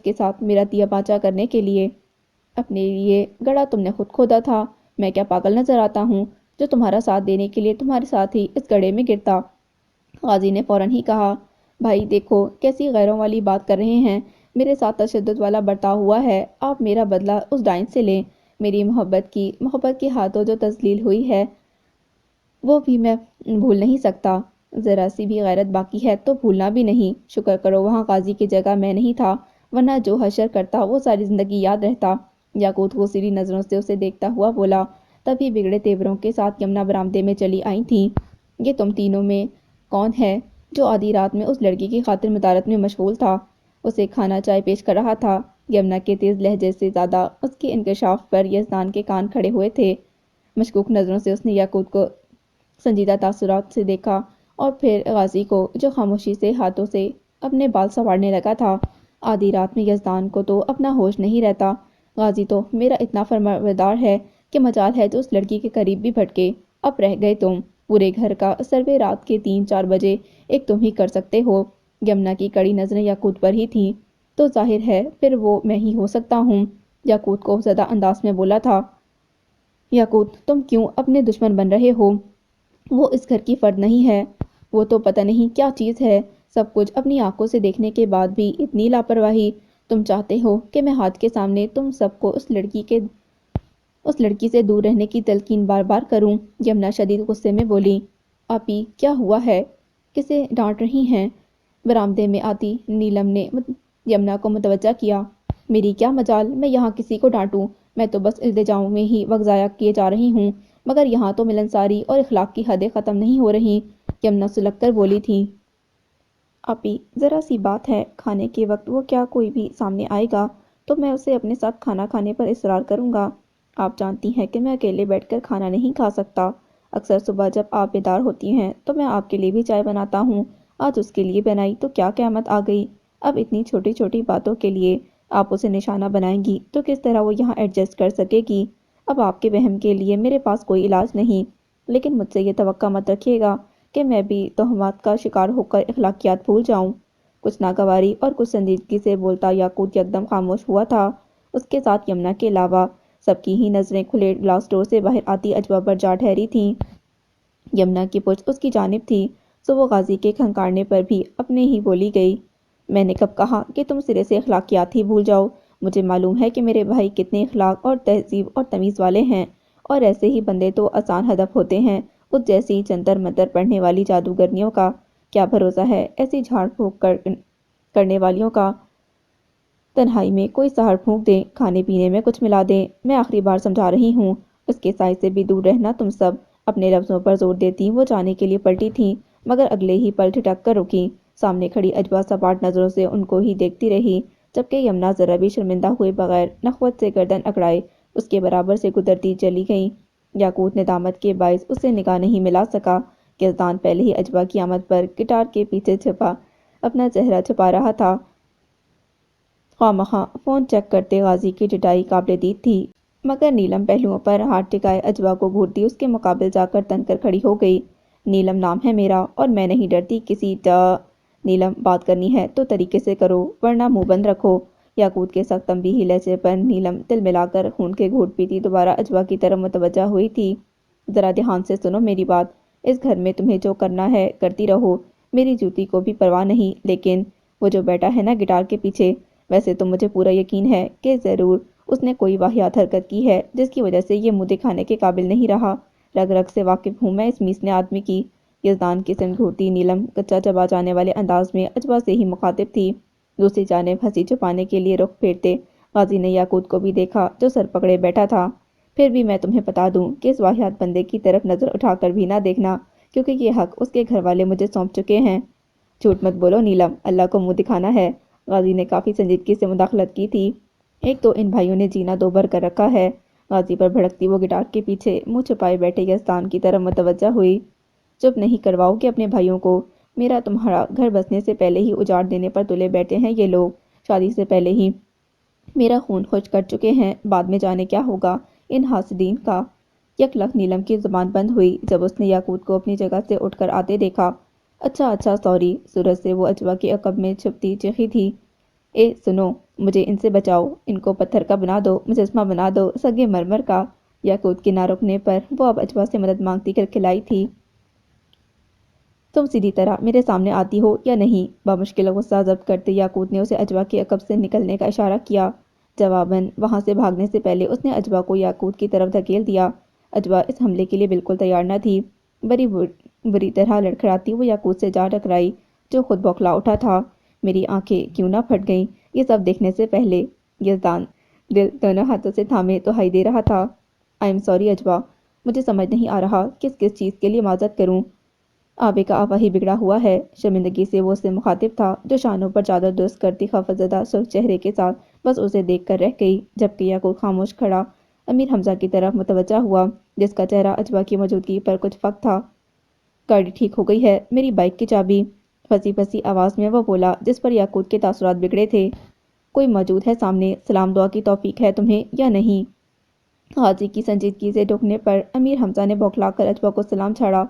S1: کے ساتھ میرا دیا پاچا کرنے کے لیے۔ اپنے لیے گڑھا تم نے خود کھودا تھا، میں کیا پاگل نظر آتا ہوں جو تمہارا ساتھ دینے کے لیے تمہارے ساتھ ہی اس گڑھے میں گرتا؟ غازی نے فوراً ہی کہا، بھائی دیکھو کیسی غیروں والی بات کر رہے ہیں، میرے ساتھ تشدد والا برتاؤ ہوا ہے، آپ میرا بدلہ اس ڈائن سے لیں۔ میری محبت کی ہاتھوں جو تذلیل ہوئی ہے وہ بھی میں بھول نہیں سکتا۔ ذرا سی بھی غیرت باقی ہے تو بھولنا بھی نہیں۔ شکر کرو وہاں غازی کی جگہ میں نہیں تھا، ورنہ جو حشر کرتا وہ ساری زندگی یاد رہتا۔ یاقوت غصیری نظروں سے اسے دیکھتا ہوا بولا۔ تبھی بگڑے تیوروں کے ساتھ یمنا برآمدے میں چلی آئی تھی۔ یہ تم تینوں میں کون ہے جو آدھی رات میں اس لڑکی کی خاطر مدارت میں مشغول تھا؟ اسے کھانا چائے پیش کر رہا تھا۔ یمنا کے تیز لہجے سے زیادہ اس کے انکشاف پر یزدان کے کان کھڑے ہوئے تھے۔ مشکوک نظروں سے اس نے یاقوت کو سنجیدہ تاثرات سے دیکھا اور پھر غازی کو جو خاموشی سے ہاتھوں سے اپنے بال سنوارنے لگا تھا۔ آدھی رات میں یزدان کو تو اپنا ہوش نہیں رہتا۔ غازی تو میرا اتنا فرمانبردار ہے کہ مجال ہے تو اس لڑکی کے قریب بھی بھٹکے۔ اب رہ گئے تم، پورے گھر کا سروے رات کے 3-4 بجے ایک تم ہی کر سکتے ہو۔ یمنا کی کڑی نظریں یاقوت پر ہی تھیں۔ تو ظاہر ہے پھر وہ میں ہی ہو سکتا ہوں، یاقوت کو زدہ انداز میں بولا تھا۔ یاقوت تم کیوں اپنے دشمن بن رہے ہو؟ وہ اس گھر کی فرد نہیں ہے، وہ تو پتہ نہیں کیا چیز ہے۔ سب کچھ اپنی آنکھوں سے دیکھنے کے بعد بھی اتنی لاپرواہی۔ تم چاہتے ہو کہ میں ہاتھ کے سامنے تم سب کو اس لڑکی سے دور رہنے کی تلقین بار بار کروں؟ یمنا شدید غصے میں بولی۔ آپی کیا ہوا ہے؟ کسے ڈانٹ رہی ہیں؟ برآمدے میں آتی نیلم نے یمنا کو متوجہ کیا۔ میری کیا مجال، میں یہاں کسی کو ڈانٹوں؟ میں تو بس التجاؤں میں ہی وقت ضائع کیے جا رہی ہوں، مگر یہاں تو ملنساری اور اخلاق کی حدیں ختم نہیں ہو رہی۔ یمنا سلگ کر بولی تھی۔ آپی ذرا سی بات ہے، کھانے کے وقت وہ کیا کوئی بھی سامنے آئے گا تو میں اسے اپنے ساتھ کھانا کھانے پر اصرار کروں گا؟ آپ جانتی ہیں کہ میں اکیلے بیٹھ کر کھانا نہیں کھا سکتا۔ اکثر صبح جب آپ بیدار ہوتی ہیں تو میں آپ کے لیے بھی چائے بناتا ہوں، آج اس کے لیے بنائی تو کیا قیامت آ گئی۔ اب اتنی چھوٹی چھوٹی باتوں کے لیے آپ اسے نشانہ بنائیں گی تو کس طرح وہ یہاں ایڈجسٹ کر سکے گی؟ اب آپ کے وہم کے لیے میرے پاس کوئی علاج نہیں، لیکن مجھ سے یہ توقع مت رکھیے گا کہ میں بھی تہمات کا شکار ہو کر اخلاقیات بھول جاؤں۔ کچھ ناگواری اور کچھ سنجیدگی سے بولتا یاقوت یکدم خاموش ہوا تھا۔ اس کے ساتھ یمنا کے علاوہ سب کی ہی نظریں کھلے گلاس ڈور سے باہر آتی اجوا پر جا ٹھہری تھیں۔ یمنا کی پشت اس کی جانب تھی، سو وہ غازی کے کھنکارنے پر بھی اپنے ہی بولی گئی۔ میں نے کب کہا کہ تم سرے سے اخلاقیات ہی بھول جاؤ؟ مجھے معلوم ہے کہ میرے بھائی کتنے اخلاق اور تہذیب اور تمیز والے ہیں، اور ایسے ہی بندے تو آسان ہدف ہوتے ہیں اس جیسی جنتر منتر پڑھنے والی جادوگرنیوں کا۔ کیا بھروسہ ہے ایسی جھاڑ پھونک کرنے والیوں کا؟ تنہائی میں کوئی سہر پھونک دیں، کھانے پینے میں کچھ ملا دیں۔ میں آخری بار سمجھا رہی ہوں، اس کے سائے سے بھی دور رہنا تم سب۔ اپنے لفظوں پر زور دیتی وہ جانے کے لیے پلٹی تھیں، مگر اگلے ہی پل ٹھٹک کر رکیں۔ سامنے کھڑی اجوا سپاٹ نظروں سے ان کو ہی دیکھتی رہی، جبکہ یمنا ذرا بھی شرمندہ ہوئے بغیر نخوت سے گردن اکڑائے اس کے برابر سے گزرتی چلی گئیں۔ یاقوت ندامت کے باعث اس سے نگاہ نہیں ملا سکا۔ یزدان پہلے ہی اجوا کی آمد پر گٹار کے پیچھے چھپا اپنا چہرہ چھپا رہا تھا۔ خواہ مخواہ فون چیک کرتے غازی کی ڈٹائی قابل دید تھی، مگر نیلم پہلوؤں پر ہاتھ ٹکائے اجوا کو گھورتی اس کے مقابل جا کر تن کر کھڑی ہو گئی۔ نیلم نام ہے میرا، اور میں نہیں ڈرتی کسی نیلم بات کرنی ہے تو طریقے سے کرو، ورنہ منہ بند رکھو۔ یاقوت کے سخت تنبیہی لہجے پر نیلم دل ملا کر خون کے گھونٹ پیتی دوبارہ اجوا کی طرف متوجہ ہوئی تھی۔ ذرا دھیان سے سنو میری بات، اس گھر میں تمہیں جو کرنا ہے کرتی رہو، میری جوتی کو بھی پرواہ نہیں، لیکن وہ جو بیٹا ہے نا گٹار کے پیچھے، ویسے تو مجھے پورا یقین ہے کہ ضرور اس نے کوئی واہیات حرکت کی ہے جس کی وجہ سے یہ منہ دکھانے کے قابل نہیں رہا۔ رگ رگ سے واقف ہوں میں اس میسنے آدمی کی۔ یزدان کی سمت گھورتی نیلم کچا چبا جانے والے انداز میں اجوا سے ہی مخاطب تھی۔ دوسری جانب ہنسی چھپانے کے لیے رخ پھیرتے غازی نے یاقوت کو بھی دیکھا جو سر پکڑے بیٹھا تھا۔ پھر بھی میں تمہیں بتا دوں کہ اس واہیات بندے کی طرف نظر اٹھا کر بھی نہ دیکھنا، کیونکہ یہ حق اس کے گھر والے مجھے سونپ چکے ہیں۔ جھوٹ مت بولو نیلم، اللہ کو منہ دکھانا ہے۔ غازی نے کافی سنجیدگی سے مداخلت کی تھی۔ ایک تو ان بھائیوں نے جینا دو بھر کر رکھا ہے۔ غازی پر بھڑکتی وہ گٹار کے پیچھے منہ چھپائے بیٹھے یزدان کی طرف متوجہ ہوئی۔ چپ نہیں کرواؤ گے اپنے بھائیوں کو؟ میرا تمہارا گھر بسنے سے پہلے ہی اجاڑ دینے پر تلے بیٹھے ہیں یہ لوگ، شادی سے پہلے ہی میرا خون خشک کر چکے ہیں، بعد میں جانے کیا ہوگا ان حاسدین کا۔ یک لخت نیلم کی زبان بند ہوئی جب اس نے یاقوت کو اپنی جگہ سے اٹھ کر آتے دیکھا۔ اچھا اچھا سوری، سورج سے وہ اجوا کے عقب میں چھپتی چیخی تھی۔ اے سنو، مجھے ان سے بچاؤ، ان کو پتھر کا بنا دو، مجسمہ بنا دو، سنگ مرمر کا۔ یاقوت کے نہ رکنے پر وہ اب اجوا سے مدد مانگتی کھلکھلائی تھی۔ تم سیدھی طرح میرے سامنے آتی ہو یا نہیں؟ بامشکل غصہ ضبط کرتے یاقوت نے اسے اجوا کے عقب سے نکلنے کا اشارہ کیا۔ جواباً وہاں سے بھاگنے سے پہلے اس نے اجوا کو یاقوت کی طرف دھکیل دیا۔ اجوا اس حملے کے لیے بالکل تیار نہ تھی۔ بری طرح لڑکھڑاتی وہ یاقوت سے جا ٹکرائی جو خود بوکھلا اٹھا تھا۔ میری آنکھیں کیوں نہ پھٹ گئیں یہ سب دیکھنے سے پہلے؟ یزدان دل دونوں ہاتھوں سے تھامے دہائی دے رہا تھا۔ آئی ایم سوری اجوا، مجھے سمجھ نہیں آ رہا کس کس چیز کے لیے معذرت کروں۔ آبے کا آبا ہی بگڑا ہوا ہے۔ شرمندگی سے وہ اس سے مخاطب تھا جو شانوں پر چادر درست کرتی خفت زدہ سرخ چہرے کے ساتھ بس اسے دیکھ کر رہ گئی، جبکہ یاقوت خاموش کھڑا امیر حمزہ کی طرف متوجہ ہوا جس کا چہرہ اجوا کی موجودگی پر کچھ فک تھا۔ گاڑی ٹھیک ہو گئی ہے، میری بائک کی چابی؟ پھنسی پھنسی آواز میں وہ بولا جس پر یاقوت کے تاثرات بگڑے تھے۔ کوئی موجود ہے سامنے؟ سلام دعا کی توفیق ہے تمہیں یا نہیں؟ غازی کی سنجیدگی سے ڈھکنے پر امیر حمزہ نے بوکھلا کر اجوا کو سلام چھاڑا۔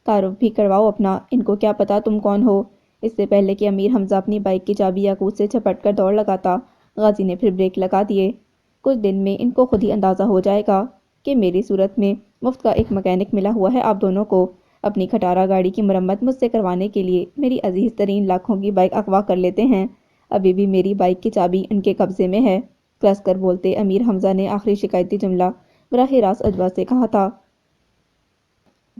S1: تعارف بھی کرواؤ اپنا، ان کو کیا پتا تم کون ہو؟ اس سے پہلے کہ امیر حمزہ اپنی بائک کی چابی یاقوت سے جھپٹ کر دوڑ لگاتا، غازی نے پھر بریک لگا دیے۔ کچھ دن میں ان کو خود ہی اندازہ ہو جائے گا کہ میری صورت میں مفت کا ایک مکینک ملا ہوا ہے آپ دونوں کو۔ اپنی کھٹارا گاڑی کی مرمت مجھ سے کروانے کے لیے میری عزیز ترین لاکھوں کی بائک اغوا کر لیتے ہیں۔ ابھی بھی میری بائک کی چابی ان کے قبضے میں ہے۔ کس کر بولتے امیر حمزہ نے آخری شکایتی جملہ براہ راست اجوا سے کہا تھا۔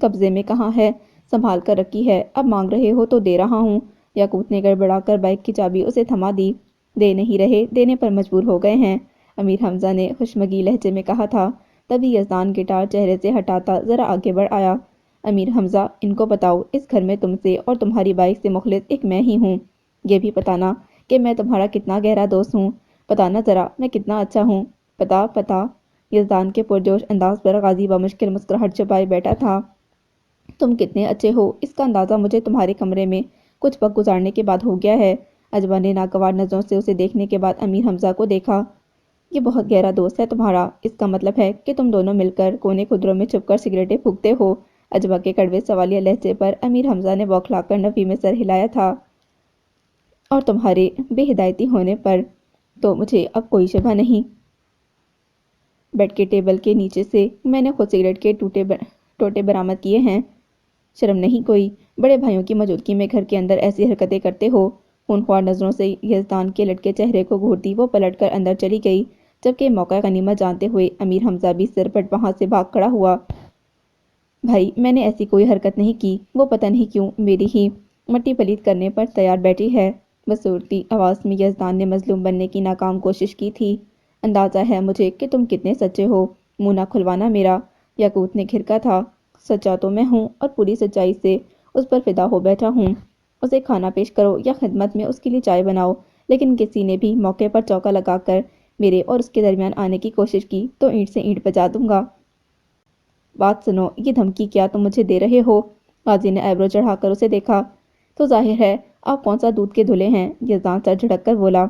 S1: قبضے میں کہاں ہے؟ سنبھال کر رکھی ہے، اب مانگ رہے ہو تو دے رہا ہوں۔ یاقوت نے گڑبڑا کر بائک کی چابی اسے تھما دی۔ دے نہیں رہے، دینے پر مجبور ہو گئے ہیں، امیر حمزہ نے خشمگی لہجے میں کہا تھا۔ تبھی یزدان گٹار چہرے سے ہٹاتا ذرا آگے بڑھ آیا۔ امیر حمزہ، ان کو بتاؤ اس گھر میں تم سے اور تمہاری بائک سے مخلص ایک میں ہی ہوں۔ یہ بھی بتانا کہ میں تمہارا کتنا گہرا دوست ہوں، بتانا ذرا میں کتنا اچھا ہوں۔ پتا۔ یزدان کے پرجوش انداز پر غازی بمشکل مسکراہٹ چھپائے بیٹھا تھا۔ تم کتنے اچھے ہو اس کا اندازہ مجھے تمہارے کمرے میں کچھ وقت گزارنے کے بعد ہو گیا ہے۔ اجوا نے ناگوار نظروں سے اسے دیکھنے کے بعد امیر حمزہ کو دیکھا۔ یہ بہت گہرا دوست ہے تمہارا، اس کا مطلب ہے کہ تم دونوں مل کر کونے خدروں میں چھپ کر سگریٹیں پھونکتے ہو؟ اجوا کے کڑوے سوالیہ لہجے پر امیر حمزہ نے بوکھلا کر نفی میں سر ہلایا تھا۔ اور تمہارے بے ہدایتی ہونے پر تو مجھے اب کوئی شبہ نہیں۔ بیڈ کے ٹیبل کے نیچے سے میں نے خود سگریٹ کے ٹوٹے برآمد کیے ہیں۔ شرم نہیں کوئی؟ بڑے بھائیوں کی موجودگی میں گھر کے اندر ایسی حرکتیں کرتے ہو؟ خونخوار نظروں سے یزدان کے لٹکے چہرے کو گھورتی وہ پلٹ کر اندر چلی گئی، جبکہ موقع غنیمت جانتے ہوئے امیر حمزہ بھی سرپٹ وہاں سے بھاگ کھڑا ہوا۔ بھائی میں نے ایسی کوئی حرکت نہیں کی، وہ پتہ نہیں کیوں میری ہی مٹی پلیت کرنے پر تیار بیٹھی ہے۔ بصورتی آواز میں یزدان نے مظلوم بننے کی ناکام کوشش کی تھی۔ اندازہ ہے مجھے کہ تم کتنے سچے ہو، منہ نہ کھلوانا میرا۔ یاقوت نے کھرکا تھا۔ سچا تو میں ہوں اور پوری سچائی سے اس پر فدا ہو بیٹھا ہوں۔ اسے کھانا پیش کرو یا خدمت میں اس کے لیے چائے بناؤ، لیکن کسی نے بھی موقع پر چوکا لگا کر میرے اور اس کے درمیان آنے کی کوشش کی تو اینٹ سے اینٹ بجا دوں گا۔ بات سنو، یہ دھمکی کیا تم مجھے دے رہے ہو؟ غازی نے ایبرو چڑھا کر اسے دیکھا۔ تو ظاہر ہے آپ کون سا دودھ کے دھلے ہیں، یزدان سر جھٹک کر بولا۔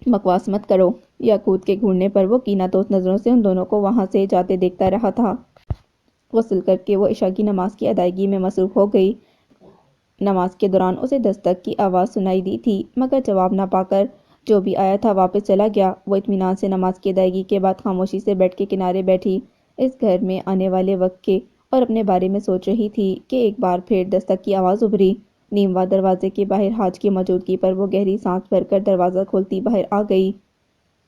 S1: بکواس مت کرو۔ یاقوت کے گھورنے پر وہ کینہ توز نظروں سے ان دونوں کو وہاں سے جاتے دیکھتا رہا تھا۔ غسل کر کے وہ عشاء کی نماز کی ادائیگی میں مصروف ہو گئی۔ نماز کے دوران اسے دستک کی آواز سنائی دی تھی، مگر جواب نہ پا کر جو بھی آیا تھا واپس چلا گیا۔ وہ اطمینان سے نماز کی ادائیگی کے بعد خاموشی سے بیڈ کے کنارے بیٹھی اس گھر میں آنے والے وقت کے اور اپنے بارے میں سوچ رہی تھی کہ ایک بار پھر دستک کی آواز ابھری۔ نیموا دروازے کے باہر حاج کی موجودگی پر وہ گہری سانس بھر کر دروازہ کھولتی باہر آ گئی۔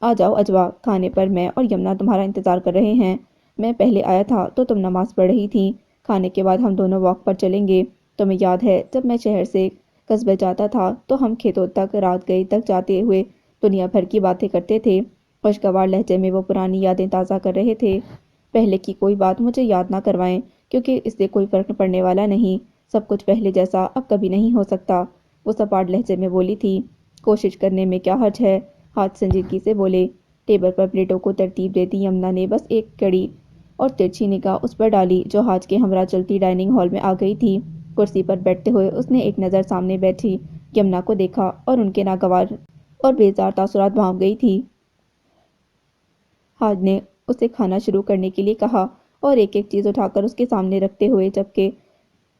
S1: آ جاؤ اجوا، کھانے پر میں اور یمنا تمہارا انتظار کر رہے ہیں۔ میں پہلے آیا تھا تو تم نماز پڑھ رہی تھیں، کھانے کے بعد ہم دونوں واک پر چلیں گے۔ تمہیں یاد ہے جب میں شہر سے قصبے جاتا تھا تو ہم کھیتوں تک رات گئی تک جاتے ہوئے دنیا بھر کی باتیں کرتے تھے۔ خوشگوار لہجے میں وہ پرانی یادیں تازہ کر رہے تھے۔ پہلے کی کوئی بات مجھے یاد نہ کروائیں کیونکہ اس سے کوئی فرق پڑنے والا نہیں، سب کچھ پہلے جیسا اب کبھی نہیں ہو سکتا، وہ سپاٹ لہجے میں بولی تھی۔ کوشش کرنے میں کیا حرج ہے، ہاتھ سنجیدگی سے بولے۔ ٹیبل پر پلیٹوں کو ترتیب دیتی یمنا نے بس ایک کڑی اور ترچھی نگاہ اس پر ڈالی جو حاج کے ہمراہ چلتی ڈائننگ ہال میں آ گئی تھی۔ کرسی پر بیٹھتے ہوئے اس نے ایک نظر سامنے بیٹھی یمنا کو دیکھا اور ان کے ناگوار اور بیزار تاثرات بھانپ گئی تھی۔ حاج نے اسے کھانا شروع کرنے کے لیے کہا اور ایک ایک چیز اٹھا کر اس کے سامنے رکھتے ہوئے جبکہ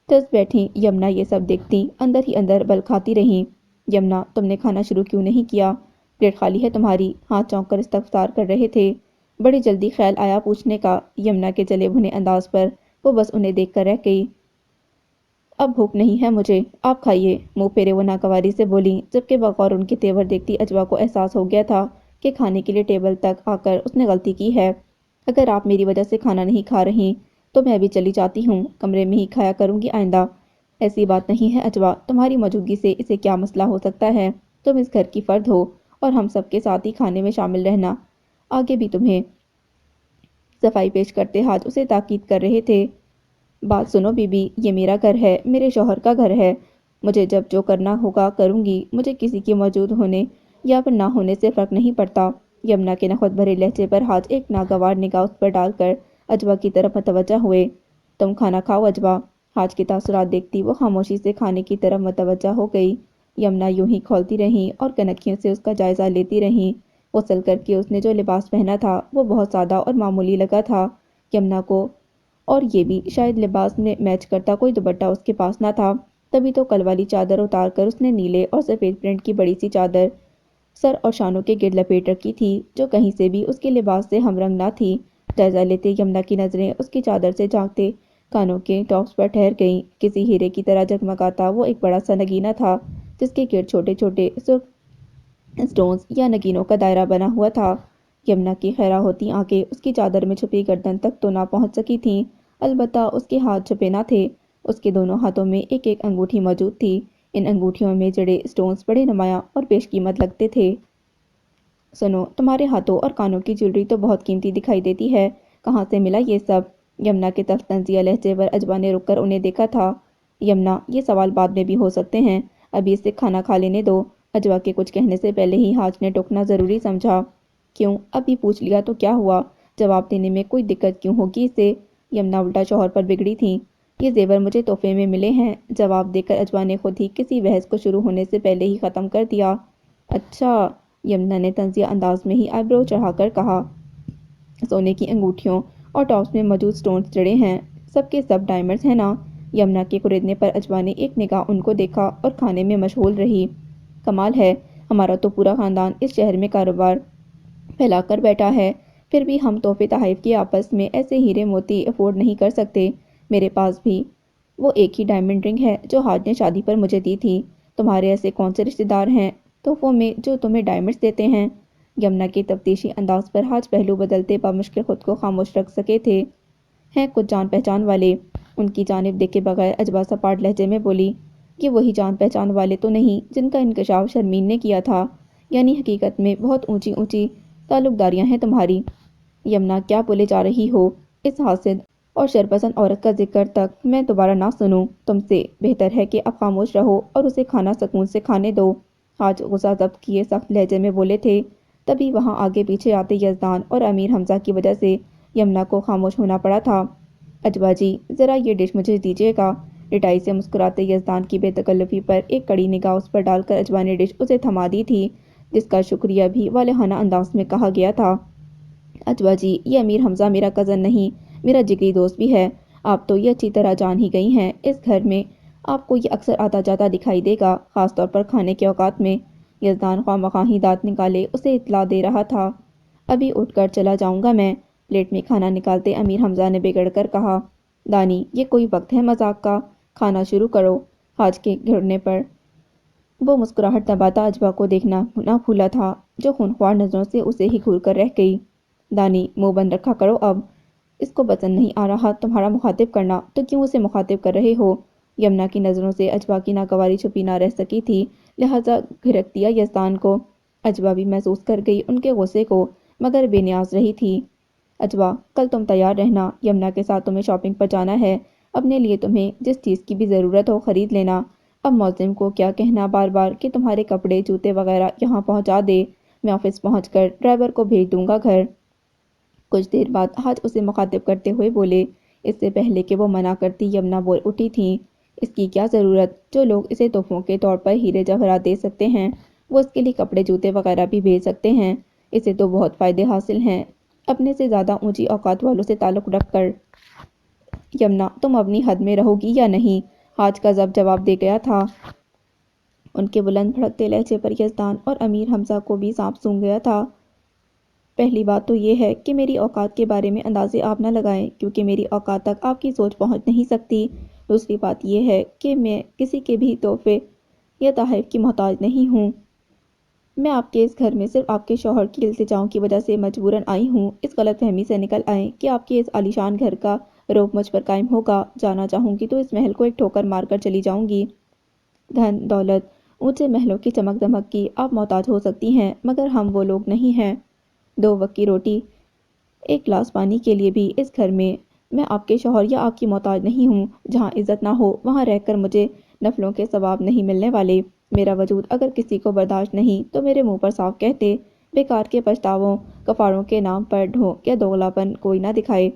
S1: ٹس بیٹھی یمنا یہ سب دیکھتی اندر ہی اندر بل کھاتی رہی۔ یمنا تم نے کھانا شروع کیوں نہیں کیا؟ پلیٹ خالی ہے تمہاری؟ ہاتھ چونک کر استفسار کر رہے تھے۔ بڑی جلدی خیال آیا پوچھنے کا۔ یمنا کے جلے بھنے انداز پر وہ بس انہیں دیکھ کر رہ گئی۔ اب بھوک نہیں ہے مجھے، آپ کھائیے، منہ پھیرے وہ ناگواری سے بولی جبکہ بغور ان کے تیور دیکھتی اجوا کو احساس ہو گیا تھا کہ کھانے کے لیے ٹیبل تک آ کر اس نے غلطی کی ہے۔ اگر آپ میری وجہ سے کھانا نہیں کھا رہی تو میں بھی چلی جاتی ہوں، کمرے میں ہی کھایا کروں گی آئندہ۔ ایسی بات نہیں ہے اجوا، تمہاری موجودگی سے اسے کیا مسئلہ ہو سکتا ہے؟ تم اس گھر کی فرد ہو اور ہم سب کے ساتھ ہی کھانے میں شامل رہنا آگے بھی تمہیں۔ صفائی پیش کرتے ہاتھ اسے تاکید کر رہے تھے۔ بات سنو بی بی، یہ میرا گھر ہے، میرے شوہر کا گھر ہے، مجھے جب جو کرنا ہوگا کروں گی، مجھے کسی کے موجود ہونے یا پھر نہ ہونے سے فرق نہیں پڑتا۔ یمنا کے نخوت بھرے لہجے پر حاج ایک ناگوار نگاہ اس پر ڈال کر اجوا کی طرف متوجہ ہوئے۔ تم کھانا کھاؤ اجوا۔ حاج کے تاثرات دیکھتی وہ خاموشی سے کھانے کی طرف متوجہ ہو گئی۔ یمنا یوں ہی کھولتی رہیں اور کنکھیوں سے اس کا جائزہ لیتی رہیں۔ غسل کر کے اس نے جو لباس پہنا تھا وہ بہت سادہ اور معمولی لگا تھا یمنا کو، اور یہ بھی شاید لباس میں میچ کرتا کوئی دوپٹہ اس کے پاس نہ تھا۔ تبھی تو کل والی چادر اتار کر اس نے نیلے اور سفید پرنٹ کی بڑی سی چادر سر اور شانوں کے گرد لپیٹ رکھی تھی جو کہیں سے بھی اس کے لباس سے ہم رنگ نہ تھی۔ جائزہ لیتے یمنا کی نظریں اس کی چادر سے جھانکتے کانوں کے ٹاپس پر ٹھہر گئیں۔ کسی ہیرے کی طرح جگمگاتا وہ ایک بڑا سا نگینہ تھا جس کے گرد چھوٹے چھوٹے سرخ اسٹونز یا نگینوں کا دائرہ بنا ہوا تھا۔ یمنا کی خیرہ ہوتی آنکھیں اس کی چادر میں چھپی گردن تک تو نہ پہنچ سکی تھیں، البتہ اس کے ہاتھ چھپے نہ تھے۔ اس کے دونوں ہاتھوں میں ایک ایک انگوٹھی موجود تھی۔ ان انگوٹھیوں میں جڑے اسٹونز بڑے نمایاں اور بیش قیمت لگتے تھے۔ سنو، تمہارے ہاتھوں اور کانوں کی جیولری تو بہت قیمتی دکھائی دیتی ہے، کہاں سے ملا یہ سب؟ یمنا کے تلخ طنزیہ لہجے پر اجوا نے رک کر انہیں دیکھا تھا۔ یمنا، یہ سوال بعد میں بھی ہو سکتے ہیں، ابھی اسے کھانا کھا لینے دو۔ اجوا کے کچھ کہنے سے پہلے ہی حاج نے ٹوکنا ضروری سمجھا۔ کیوں، ابھی پوچھ لیا تو کیا ہوا؟ جواب دینے میں کوئی دقت کیوں ہوگی اسے؟ یمنا الٹا شوہر پر بگڑی تھی۔ یہ زیور مجھے تحفے میں ملے ہیں، جواب دے کر اجوا نے خود ہی کسی بحث کو شروع ہونے سے پہلے ہی ختم کر دیا۔ اچھا، یمنا نے طنزیہ انداز میں ہی آئی برو چڑھا کر کہا۔ سونے کی انگوٹھیوں اور ٹاپس میں موجود سٹونز جڑے ہیں، سب کے سب ڈائمنڈز ہیں نا؟ یمنا کے خریدنے پر اجوا نے ایک نگاہ ان کو دیکھا اور کھانے میں مشغول رہی۔ کمال ہے، ہمارا تو پورا خاندان اس شہر میں کاروبار پھیلا کر بیٹھا ہے، پھر بھی ہم تحفے تحائف کے آپس میں ایسے ہیرے موتی افورڈ نہیں کر سکتے۔ میرے پاس بھی وہ ایک ہی ڈائمنڈ رنگ ہے جو حاج نے شادی پر مجھے دی تھی۔ تمہارے ایسے کون سے رشتے دار ہیں تحفوں میں جو تمہیں ڈائمنڈز دیتے ہیں؟ یمنا کے تفتیشی انداز پر حاج پہلو بدلتے بمشکل خود کو خاموش رکھ سکے تھے۔ ہیں کچھ جان پہچان والے، ان کی جانب دیکھے بغیر اجوا سپاٹ لہجے میں بولی۔ یہ وہی جان پہچان والے تو نہیں جن کا انکشاف شرمین نے کیا تھا؟ یعنی حقیقت میں بہت اونچی اونچی تعلق داریاں ہیں تمہاری۔ یمنا، کیا بولے جا رہی ہو؟ اس حاسد اور شرپسند عورت کا ذکر تک میں دوبارہ نہ سنوں تم سے، بہتر ہے کہ اب خاموش رہو اور اسے کھانا سکون سے کھانے دو۔ حاج غصہ ضبط کیے سخت لہجے میں بولے تھے، تبھی وہاں آگے پیچھے آتے یزدان اور امیر حمزہ کی وجہ سے یمنا کو خاموش ہونا پڑا تھا۔ اجوا جی، ذرا یہ ڈش مجھے دیجیے گا۔ رٹائی سے مسکراتے یزدان کی بے تکلفی پر ایک کڑی نگاہ اس پر ڈال کر اجوا نے ڈش اسے تھما دی تھی جس کا شکریہ بھی والہانہ انداز میں کہا گیا تھا۔ اجوا جی، یہ امیر حمزہ میرا کزن نہیں، میرا جگری دوست بھی ہے۔ آپ تو یہ اچھی طرح جان ہی گئی ہیں، اس گھر میں آپ کو یہ اکثر آتا جاتا دکھائی دے گا، خاص طور پر کھانے کے اوقات میں۔ یزدان خواہ مخواہ ہی دانت نکالے اسے اطلاع دے رہا تھا۔ ابھی اٹھ کر چلا جاؤں گا میں، پلیٹ میں کھانا نکالتے امیر حمزہ نے بگڑ کر کہا۔ دانی، یہ کوئی وقت ہے مذاق کا، کھانا شروع کرو۔ حاج کے گھڑنے پر وہ مسکراہٹ دباتا اجوا کو دیکھنا نہ بھولا تھا جو خونخوار نظروں سے اسے ہی گھور کر رہ گئی۔ دانی، منہ بند رکھا کرو اب، اس کو پسند نہیں آ رہا تمہارا مخاطب کرنا تو کیوں اسے مخاطب کر رہے ہو؟ یمنا کی نظروں سے اجوا کی ناگواری چھپی نہ رہ سکی تھی، لہذا گھرک دیا یزدان کو۔ اجوا بھی محسوس کر گئی ان کے غصے کو، مگر بے نیاز رہی تھی۔ اجوا، کل تم تیار رہنا، یمنا کے ساتھ تمہیں شاپنگ پر جانا ہے، اپنے لیے تمہیں جس چیز کی بھی ضرورت ہو خرید لینا۔ اب موزم کو کیا کہنا بار بار کہ تمہارے کپڑے جوتے وغیرہ یہاں پہنچا دے، میں آفس پہنچ کر ڈرائیور کو بھیج دوں گا گھر۔ کچھ دیر بعد حاج اسے مخاطب کرتے ہوئے بولے۔ اس سے پہلے کہ وہ منع کرتی یمنا بول اٹھی تھیں، اس کی کیا ضرورت؟ جو لوگ اسے تحفوں کے طور پر ہیرے جواہرات دے سکتے ہیں وہ اس کے لیے کپڑے جوتے وغیرہ بھی بھیج سکتے ہیں۔ اسے تو بہت فائدے حاصل ہیں اپنے سے زیادہ اونچی اوقات والوں سے تعلق رکھ کر۔ یمنا تم اپنی حد میں رہو گی یا نہیں؟ حاج کا ضبط جواب دے گیا تھا۔ ان کے بلند بھڑکتے لہجے پر یزدان اور امیر حمزہ کو بھی سانپ سونگھ گیا تھا۔ پہلی بات تو یہ ہے کہ میری اوقات کے بارے میں اندازے آپ نہ لگائیں کیونکہ میری اوقات تک آپ کی سوچ پہنچ نہیں سکتی۔ دوسری بات یہ ہے کہ میں کسی کے بھی تحفے یا تحائف کی محتاج نہیں ہوں۔ میں آپ کے اس گھر میں صرف آپ کے شوہر کی التجاؤں کی وجہ سے مجبوراً آئی ہوں۔ اس غلط فہمی سے نکل آئیں کہ آپ کے اس عالیشان گھر کا رعب مجھ پر قائم ہوگا۔ جانا چاہوں گی تو اس محل کو ایک ٹھوکر مار کر چلی جاؤں گی۔ دھن دولت اونچے محلوں کی چمک دمک کی آپ محتاج ہو سکتی ہیں مگر ہم وہ لوگ نہیں ہیں۔ 2 وقت کی روٹی ایک گلاس پانی کے لیے بھی اس گھر میں آپ کے شوہر یا آپ کی محتاج نہیں ہوں۔ جہاں عزت نہ ہو وہاں رہ کر مجھے نفلوں کے ثواب نہیں ملنے والے۔ میرا وجود اگر کسی کو برداشت نہیں تو میرے منہ پر صاف کہتے۔ بیکار کے پچھتاووں کفاروں کے نام پر ڈھونگ یا دوغلاپن کوئی نہ دکھائے۔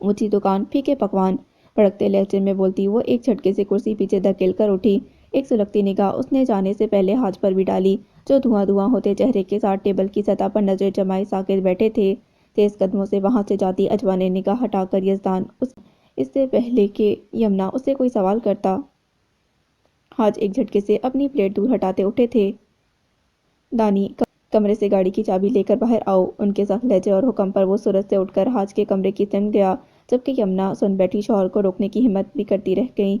S1: اونچی دکان پھیکے پکوان بھڑکتے لہجے میں بولتی وہ ایک جھٹکے سے کرسی پیچھے دھکیل کر اٹھی۔ ایک سلگتی نگاہ اس نے جانے سے پہلے حاج پر بھی ڈالی جو دھواں دھواں ہوتے چہرے کے ساتھ ٹیبل کی سطح پر نظریں جمائے ساکت بیٹھے تھے۔ تیز قدموں سے وہاں سے جاتی اجوا نے نگاہ ہٹا کر یزدان اس سے پہلے کہ یمنا اس سے کوئی سوال کرتا۔ حاج ایک جھٹکے سے اپنی پلیٹ دور ہٹاتے اٹھے تھے۔ دانی کمرے سے گاڑی کی چابی لے کر باہر آؤ۔ ان کے سخت لہجے اور حکم پر وہ سرعت سے اٹھ کر حاج کے کمرے کی سمت گیا جبکہ یمنا سن بیٹھی شوہر کو روکنے کی ہمت بھی کرتی رہ گئی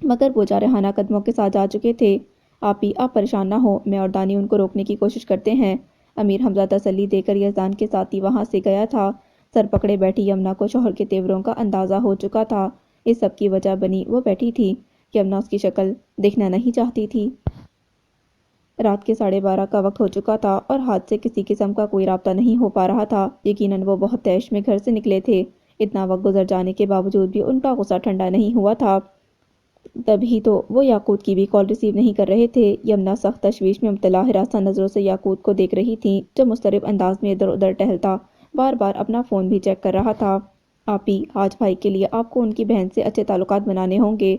S1: مگر وہ جارحانہ قدموں کے ساتھ جا چکے تھے۔ آپ پریشان نہ ہو، میں اور دانی ان کو روکنے کی کوشش کرتے ہیں۔ امیر حمزہ تسلی دے کر یزدان کے ساتھ ہی وہاں سے گیا تھا۔ سر پکڑے بیٹھی یمنا کو شوہر کے تیوروں کا اندازہ ہو چکا تھا۔ اس سب کی وجہ بنی وہ بیٹھی تھی۔ یمنا اس کی شکل دیکھنا نہیں چاہتی تھی۔ رات کے 12:30 کا وقت ہو چکا تھا اور حاج سے کسی قسم کا کوئی رابطہ نہیں ہو پا رہا تھا۔ یقیناً وہ بہت تیش میں گھر سے نکلے تھے۔ اتنا وقت گزر جانے کے باوجود بھی ان کا غصہ ٹھنڈا نہیں ہوا تھا۔ تبھی تو وہ یاقوت کی بھی کال ریسیو نہیں کر رہے تھے۔ یمنا سخت تشویش میں مبتلا ہراساں نظروں سے یاقوت کو دیکھ رہی تھی جو مضطرب انداز میں ادھر ادھر ٹہلتا بار بار اپنا فون بھی چیک کر رہا تھا۔ آپی حاج بھائی کے لیے آپ کو ان کی بہن سے اچھے تعلقات بنانے ہوں گے۔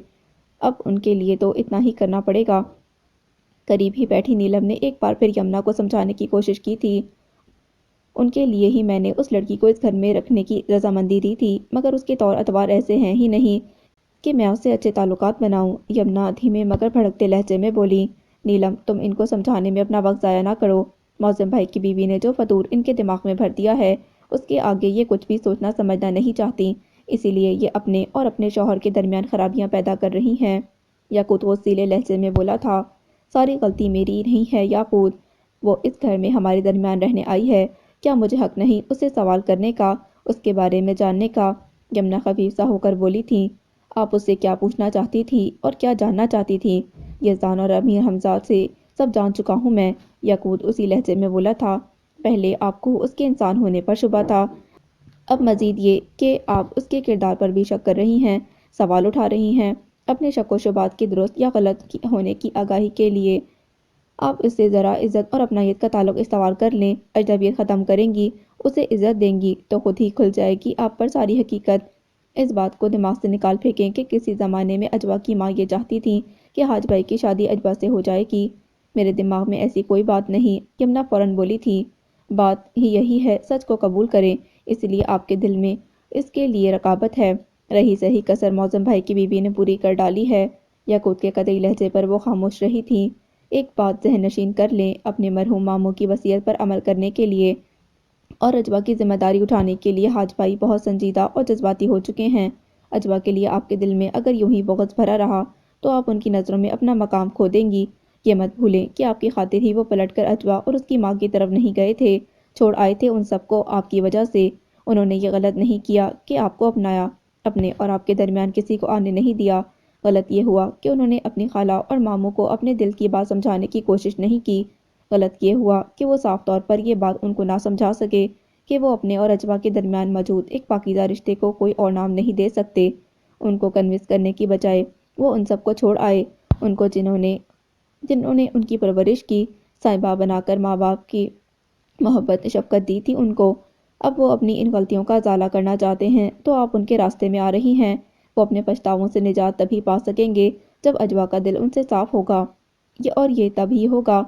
S1: اب ان کے لیے تو اتنا ہی کرنا پڑے گا۔ قریب ہی بیٹھی نیلم نے ایک بار پھر یمنا کو سمجھانے کی کوشش کی تھی۔ ان کے لیے ہی میں نے اس لڑکی کو اس گھر میں رکھنے کی رضامندی دی تھی مگر اس کے طور اتوار ایسے ہیں ہی نہیں کہ میں اس سے اچھے تعلقات بناؤں۔ یمنا دھیمے مگر بھڑکتے لہجے میں بولی۔ نیلم تم ان کو سمجھانے میں اپنا وقت ضائع نہ کرو۔ معظم بھائی کی بیوی نے جو فطور ان کے دماغ میں بھر دیا ہے اس کے آگے یہ کچھ بھی سوچنا سمجھنا نہیں چاہتی، اسی لیے یہ اپنے اور اپنے شوہر کے درمیان خرابیاں پیدا کر رہی ہیں۔ یاقوت غصیلے لہجے میں بولا تھا۔ ساری غلطی میری نہیں ہے یاقوت، وہ اس گھر میں ہمارے درمیان رہنے آئی ہے، کیا مجھے حق نہیں اس سے سوال کرنے کا، اس کے بارے میں جاننے کا؟ یمنا خفیف سا ہو کر بولی تھی۔ آپ اس سے کیا پوچھنا چاہتی تھی اور کیا جاننا چاہتی تھی؟ یزدان اور امیر حمزہ سے سب جان چکا ہوں میں، یاقوت اسی لہجے میں بولا تھا۔ پہلے آپ کو اس کے انسان ہونے پر شبہ تھا، اب مزید یہ کہ آپ اس کے کردار پر بھی شک کر رہی ہیں، سوال اٹھا رہی ہیں۔ اپنے شک و شبہات کے درست یا غلط ہونے کی آگاہی کے لیے آپ اس سے ذرا عزت اور اپنائیت کا تعلق استوار کر لیں، اجنبیت ختم کریں گی، اسے عزت دیں گی تو خود ہی کھل جائے گی آپ پر ساری حقیقت۔ اس بات کو دماغ سے نکال پھینکیں کہ کسی زمانے میں اجوا کی ماں یہ چاہتی تھی کہ حاج بھائی کی شادی اجوا سے ہو جائے گی۔ میرے دماغ میں ایسی کوئی بات نہیں، یمنا فوراً بولی تھی۔ بات ہی یہی ہے، سچ کو قبول کریں، اس لیے آپ کے دل میں اس کے لیے رغبت ہے۔ رہی سہی کسر معظم بھائی کی بیوی نے پوری کر ڈالی ہے۔ یاقوت کے قطعی لہجے پر وہ خاموش رہی تھی۔ ایک بات ذہن نشین کر لیں، اپنے مرحوم ماموں کی وصیت پر عمل کرنے کے لیے اور اجوا کی ذمہ داری اٹھانے کے لیے حاج بھائی بہت سنجیدہ اور جذباتی ہو چکے ہیں۔ اجوا کے لیے آپ کے دل میں اگر یوں ہی بغض بھرا رہا تو آپ ان کی نظروں میں اپنا مقام کھو دیں گی۔ یہ مت بھولیں کہ آپ کی خاطر ہی وہ پلٹ کر اجوا اور اس کی ماں کی طرف نہیں گئے تھے، چھوڑ آئے تھے ان سب کو آپ کی وجہ سے۔ انہوں نے یہ غلط نہیں کیا کہ آپ کو اپنایا، اپنے اور آپ کے درمیان کسی کو آنے نہیں دیا۔ غلط یہ ہوا کہ انہوں نے اپنی خالہ اور ماموں کو اپنے دل کی بات سمجھانے کی کوشش نہیں کی۔ غلط یہ ہوا کہ وہ صاف طور پر یہ بات ان کو نہ سمجھا سکے کہ وہ اپنے اور اجوا کے درمیان موجود ایک پاکیزہ رشتے کو کوئی اور نام نہیں دے سکتے۔ ان کو کنونس کرنے کی بجائے وہ ان سب کو چھوڑ آئے، ان کو جنہوں نے ان کی پرورش کی، صاحبہ بنا کر ماں باپ کی محبت شفقت دی تھی ان کو۔ اب وہ اپنی ان غلطیوں کا ازالہ کرنا چاہتے ہیں تو آپ ان کے راستے میں آ رہی ہیں۔ وہ اپنے پچھتاووں سے نجات تبھی پا سکیں گے جب اجوا کا دل ان سے صاف ہوگا، اور یہ تب ہی ہوگا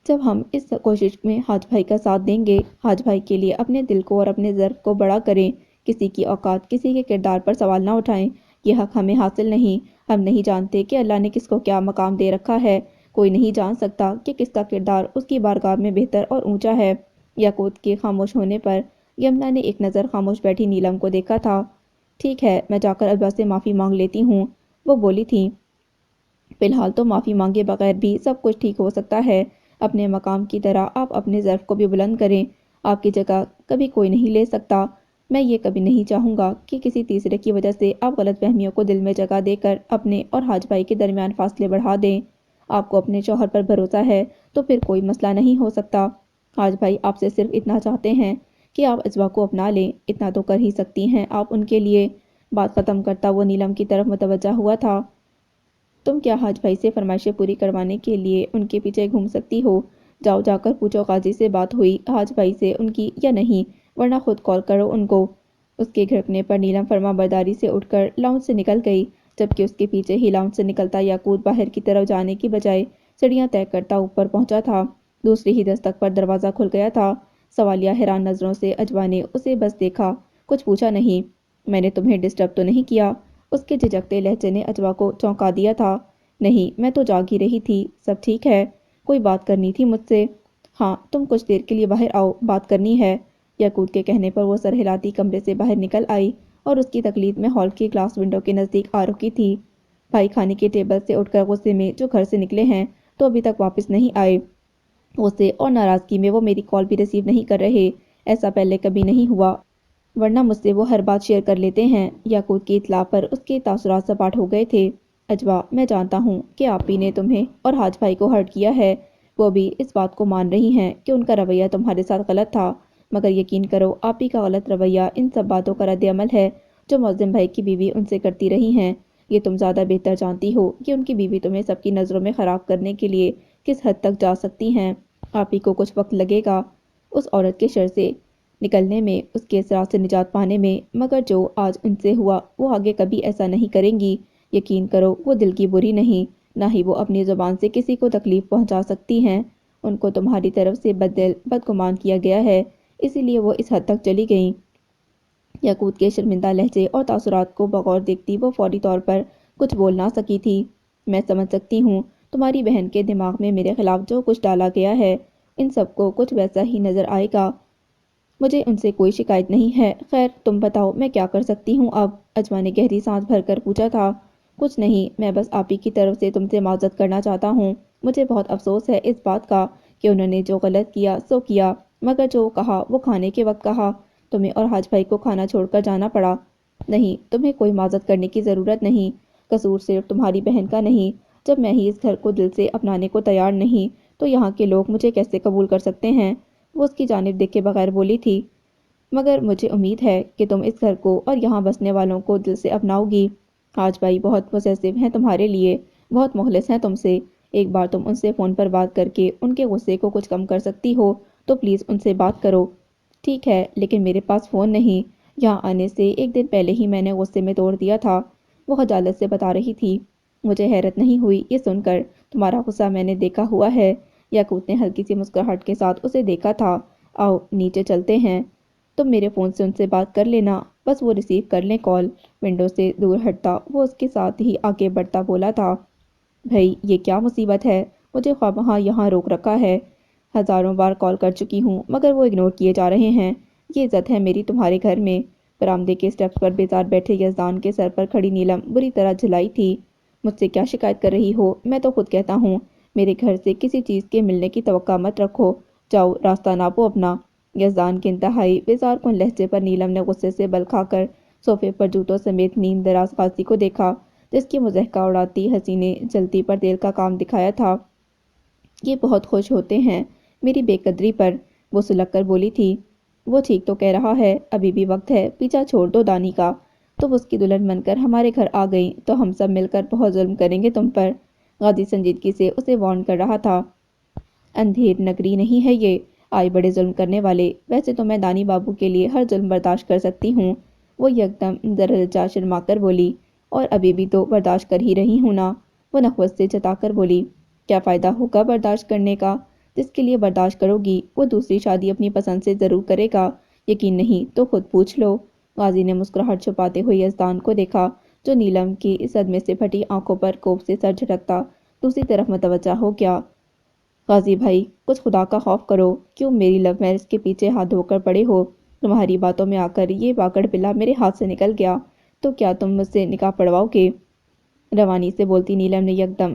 S1: جب ہم اس کوشش میں حاج بھائی کا ساتھ دیں گے۔ حاج بھائی کے لیے اپنے دل کو اور اپنے ظرف کو بڑا کریں، کسی کی اوقات، کسی کے کردار پر سوال نہ اٹھائیں۔ یہ حق ہمیں حاصل نہیں۔ ہم نہیں جانتے کہ اللہ نے کس کو کیا مقام دے رکھا ہے۔ کوئی نہیں جان سکتا کہ کس کا کردار اس کی بارگاہ میں بہتر اور اونچا ہے۔ یاقوت کے خاموش ہونے پر یمنا نے ایک نظر خاموش بیٹھی نیلم کو دیکھا تھا۔ ٹھیک ہے، میں جا کر اجوا سے معافی مانگ لیتی ہوں، وہ بولی تھی۔ فی الحال تو معافی مانگے بغیر بھی سب کچھ ٹھیک ہو سکتا ہے۔ اپنے مقام کی طرح آپ اپنے ظرف کو بھی بلند کریں۔ آپ کی جگہ کبھی کوئی نہیں لے سکتا۔ میں یہ کبھی نہیں چاہوں گا کہ کسی تیسرے کی وجہ سے آپ غلط فہمیوں کو دل میں جگہ دے کر اپنے اور حاج بھائی کے درمیان فاصلے بڑھا دیں۔ آپ کو اپنے شوہر پر بھروسہ ہے تو پھر کوئی مسئلہ نہیں ہو سکتا۔ حاج بھائی آپ سے صرف اتنا چاہتے ہیں کہ آپ اجوا کو اپنا لیں، اتنا تو کر ہی سکتی ہیں آپ ان کے لیے۔ بات ختم کرتا وہ نیلم کی طرف متوجہ ہوا تھا۔ تم کیا حاج بھائی سے فرمائشیں پوری کروانے کے لیے ان کے پیچھے گھوم سکتی ہو؟ جاؤ جا کر پوچھو قاضی سے بات ہوئی حاج بھائی سے ان کی یا نہیں، ورنہ خود کال کرو ان کو۔ اس کے گھڑکنے پر نیلم فرما برداری سے اٹھ کر لاؤنج سے نکل گئی، جبکہ اس کے پیچھے ہی لاؤنج سے نکلتا یاقوت باہر کی طرف جانے کی بجائے سیڑھیاں طے کرتا اوپر پہنچا تھا۔ دوسری ہی دستک پر دروازہ کھل گیا تھا۔ سوالیہ حیران نظروں سے اجوا نے اسے بس دیکھا، کچھ پوچھا نہیں۔ میں نے تمہیں ڈسٹرب تو نہیں کیا؟ اس کے جھجکتے لہجے نے اجوا کو چونکا دیا تھا۔ نہیں، میں تو جاگ ہی رہی تھی۔ سب ٹھیک ہے؟ کوئی بات کرنی تھی مجھ سے؟ ہاں، تم کچھ دیر کے لیے باہر آؤ، بات کرنی ہے۔ یاقوت کے کہنے پر وہ سر ہلاتی کمرے سے باہر نکل آئی اور اس کی تقلید میں ہال کی گلاس ونڈو کے نزدیک آ رکی تھی۔ بھائی کھانے کی ٹیبل سے اٹھ کر غصے میں جو گھر سے نکلے ہیں تو ابھی تک واپس نہیں آئے۔ غصے اور ناراضگی میں وہ میری کال بھی ریسیو نہیں کر رہے۔ ایسا پہلے کبھی نہیں ہوا، ورنہ مجھ سے وہ ہر بات شیئر کر لیتے ہیں۔ یاقوت کی اطلاع پر اس کے تاثرات سپاٹ ہو گئے تھے۔ اجوا، میں جانتا ہوں کہ آپی نے تمہیں اور حاج بھائی کو ہرٹ کیا ہے۔ وہ بھی اس بات کو مان رہی ہیں کہ ان کا رویہ تمہارے ساتھ غلط تھا، مگر یقین کرو آپی کا غلط رویہ ان سب باتوں کا رد عمل ہے جو معظم بھائی کی بیوی ان سے کرتی رہی ہیں۔ یہ تم زیادہ بہتر جانتی ہو کہ ان کی بیوی تمہیں سب کی نظروں میں خراب کرنے کے لیے کس حد تک جا سکتی ہیں۔ آپی کو کچھ وقت لگے گا اس عورت کے شر سے نکلنے میں، اس کے اثرات سے نجات پانے میں، مگر جو آج ان سے ہوا وہ آگے کبھی ایسا نہیں کریں گی۔ یقین کرو وہ دل کی بری نہیں، نہ ہی وہ اپنی زبان سے کسی کو تکلیف پہنچا سکتی ہیں۔ ان کو تمہاری طرف سے بددل، بدگمان کیا گیا ہے، اسی لیے وہ اس حد تک چلی گئیں۔ یاقوت کے شرمندہ لہجے اور تاثرات کو بغور دیکھتی وہ فوری طور پر کچھ بول نہ سکی تھی۔ میں سمجھ سکتی ہوں تمہاری بہن کے دماغ میں میرے خلاف جو کچھ ڈالا گیا ہے، ان سب کو کچھ ویسا ہی نظر آئے گا۔ مجھے ان سے کوئی شکایت نہیں ہے۔ خیر تم بتاؤ میں کیا کر سکتی ہوں اب؟ اجوا نے گہری سانس بھر کر پوچھا تھا۔ کچھ نہیں، میں بس آپی کی طرف سے تم سے معذرت کرنا چاہتا ہوں۔ مجھے بہت افسوس ہے اس بات کا کہ انہوں نے جو غلط کیا سو کیا، مگر جو کہا وہ کھانے کے وقت کہا۔ تمہیں اور حاج بھائی کو کھانا چھوڑ کر جانا پڑا۔ نہیں، تمہیں کوئی معذرت کرنے کی ضرورت نہیں۔ قصور صرف تمہاری بہن کا نہیں۔ جب میں ہی اس گھر کو دل سے اپنانے کو تیار نہیں تو یہاں کے لوگ مجھے کیسے قبول کر سکتے ہیں؟ وہ اس کی جانب دیکھے بغیر بولی تھی۔ مگر مجھے امید ہے کہ تم اس گھر کو اور یہاں بسنے والوں کو دل سے اپناؤ گی۔ حاج بھائی بہت پوسیسو ہیں تمہارے لیے، بہت مخلص ہیں تم سے۔ ایک بار تم ان سے فون پر بات کر کے ان کے غصے کو کچھ کم کر سکتی ہو تو پلیز ان سے بات کرو۔ ٹھیک ہے، لیکن میرے پاس فون نہیں۔ یہاں آنے سے ایک دن پہلے ہی میں نے غصے میں توڑ دیا تھا، وہ خجالت سے بتا رہی تھی۔ مجھے حیرت نہیں ہوئی یہ سن کر، تمہارا غصہ میں نے دیکھا ہوا ہے۔ یاقوت نے ہلکی سی مسکراہٹ کے ساتھ اسے دیکھا تھا۔ آؤ نیچے چلتے ہیں، تم میرے فون سے ان سے بات کر لینا، بس وہ ریسیو کر لیں کال۔ ونڈو سے دور ہٹتا وہ اس کے ساتھ ہی آگے بڑھتا بولا تھا۔ بھائی یہ کیا مصیبت ہے، مجھے خواہ یہاں روک رکھا ہے۔ ہزاروں بار کال کر چکی ہوں مگر وہ اگنور کیے جا رہے ہیں۔ یہ عزت ہے میری تمہارے گھر میں؟ برآمدے کے سٹیپس پر بیزار بیٹھے یزدان کے سر پر کھڑی نیلم بری طرح جھلائی تھی۔ مجھ سے کیا شکایت کر رہی ہو؟ میں تو خود کہتا ہوں میرے گھر سے کسی چیز کے ملنے کی توقع مت رکھو، جاؤ راستہ ناپو اپنا۔ یزدان کے انتہائی بیزار کن لہجے پر نیلم نے غصے سے بل کھا کر صوفے پر جوتوں سمیت نیند دراز غازی کو دیکھا جس کی مضحکہ اڑاتی ہنسی نے جلتی پر تیل کا کام دکھایا تھا۔ یہ بہت خوش ہوتے ہیں میری بے قدری پر، وہ سلگ کر بولی تھی۔ وہ ٹھیک تو کہہ رہا ہے، ابھی بھی وقت ہے، پیچھا چھوڑ دو دانی کا۔ تم اس کی دلہن بن کر ہمارے گھر آ گئی تو ہم سب مل کر بہت ظلم کریں گے تم پر، غازی سنجیدگی سے اسے وارن کر رہا تھا۔ اندھیر نگری نہیں ہے یہ، آئے بڑے ظلم کرنے والے۔ ویسے تو میں دانی بابو کے لیے ہر ظلم برداشت کر سکتی ہوں، وہ یکدم ذرا لجا شرما کر بولی، اور ابھی بھی تو برداشت کر ہی رہی ہوں نا۔ وہ نخوت سے جتا کر بولی، کیا فائدہ ہوگا برداشت کرنے کا؟ جس کے لیے برداشت کرو گی وہ دوسری شادی اپنی پسند سے ضرور کرے گا، یقین نہیں تو خود پوچھ لو۔ غازی نے مسکراہٹ چھپاتے ہوئے یزدان کو دیکھا، جو نیلم کی صدمے سے پھٹی آنکھوں پر کوپ سے سر جھٹکتا دوسری طرف متوجہ ہو گیا۔ غازی بھائی، کچھ خدا کا خوف کرو، کیوں میری لو میرج کے پیچھے ہاتھ دھو کر پڑے ہو؟ تمہاری باتوں میں آ کر یہ باگڑ پلا میرے ہاتھ سے نکل گیا تو کیا تم مجھ سے نکاح پڑھواؤ گے؟ روانی سے بولتی نیلم نے یکدم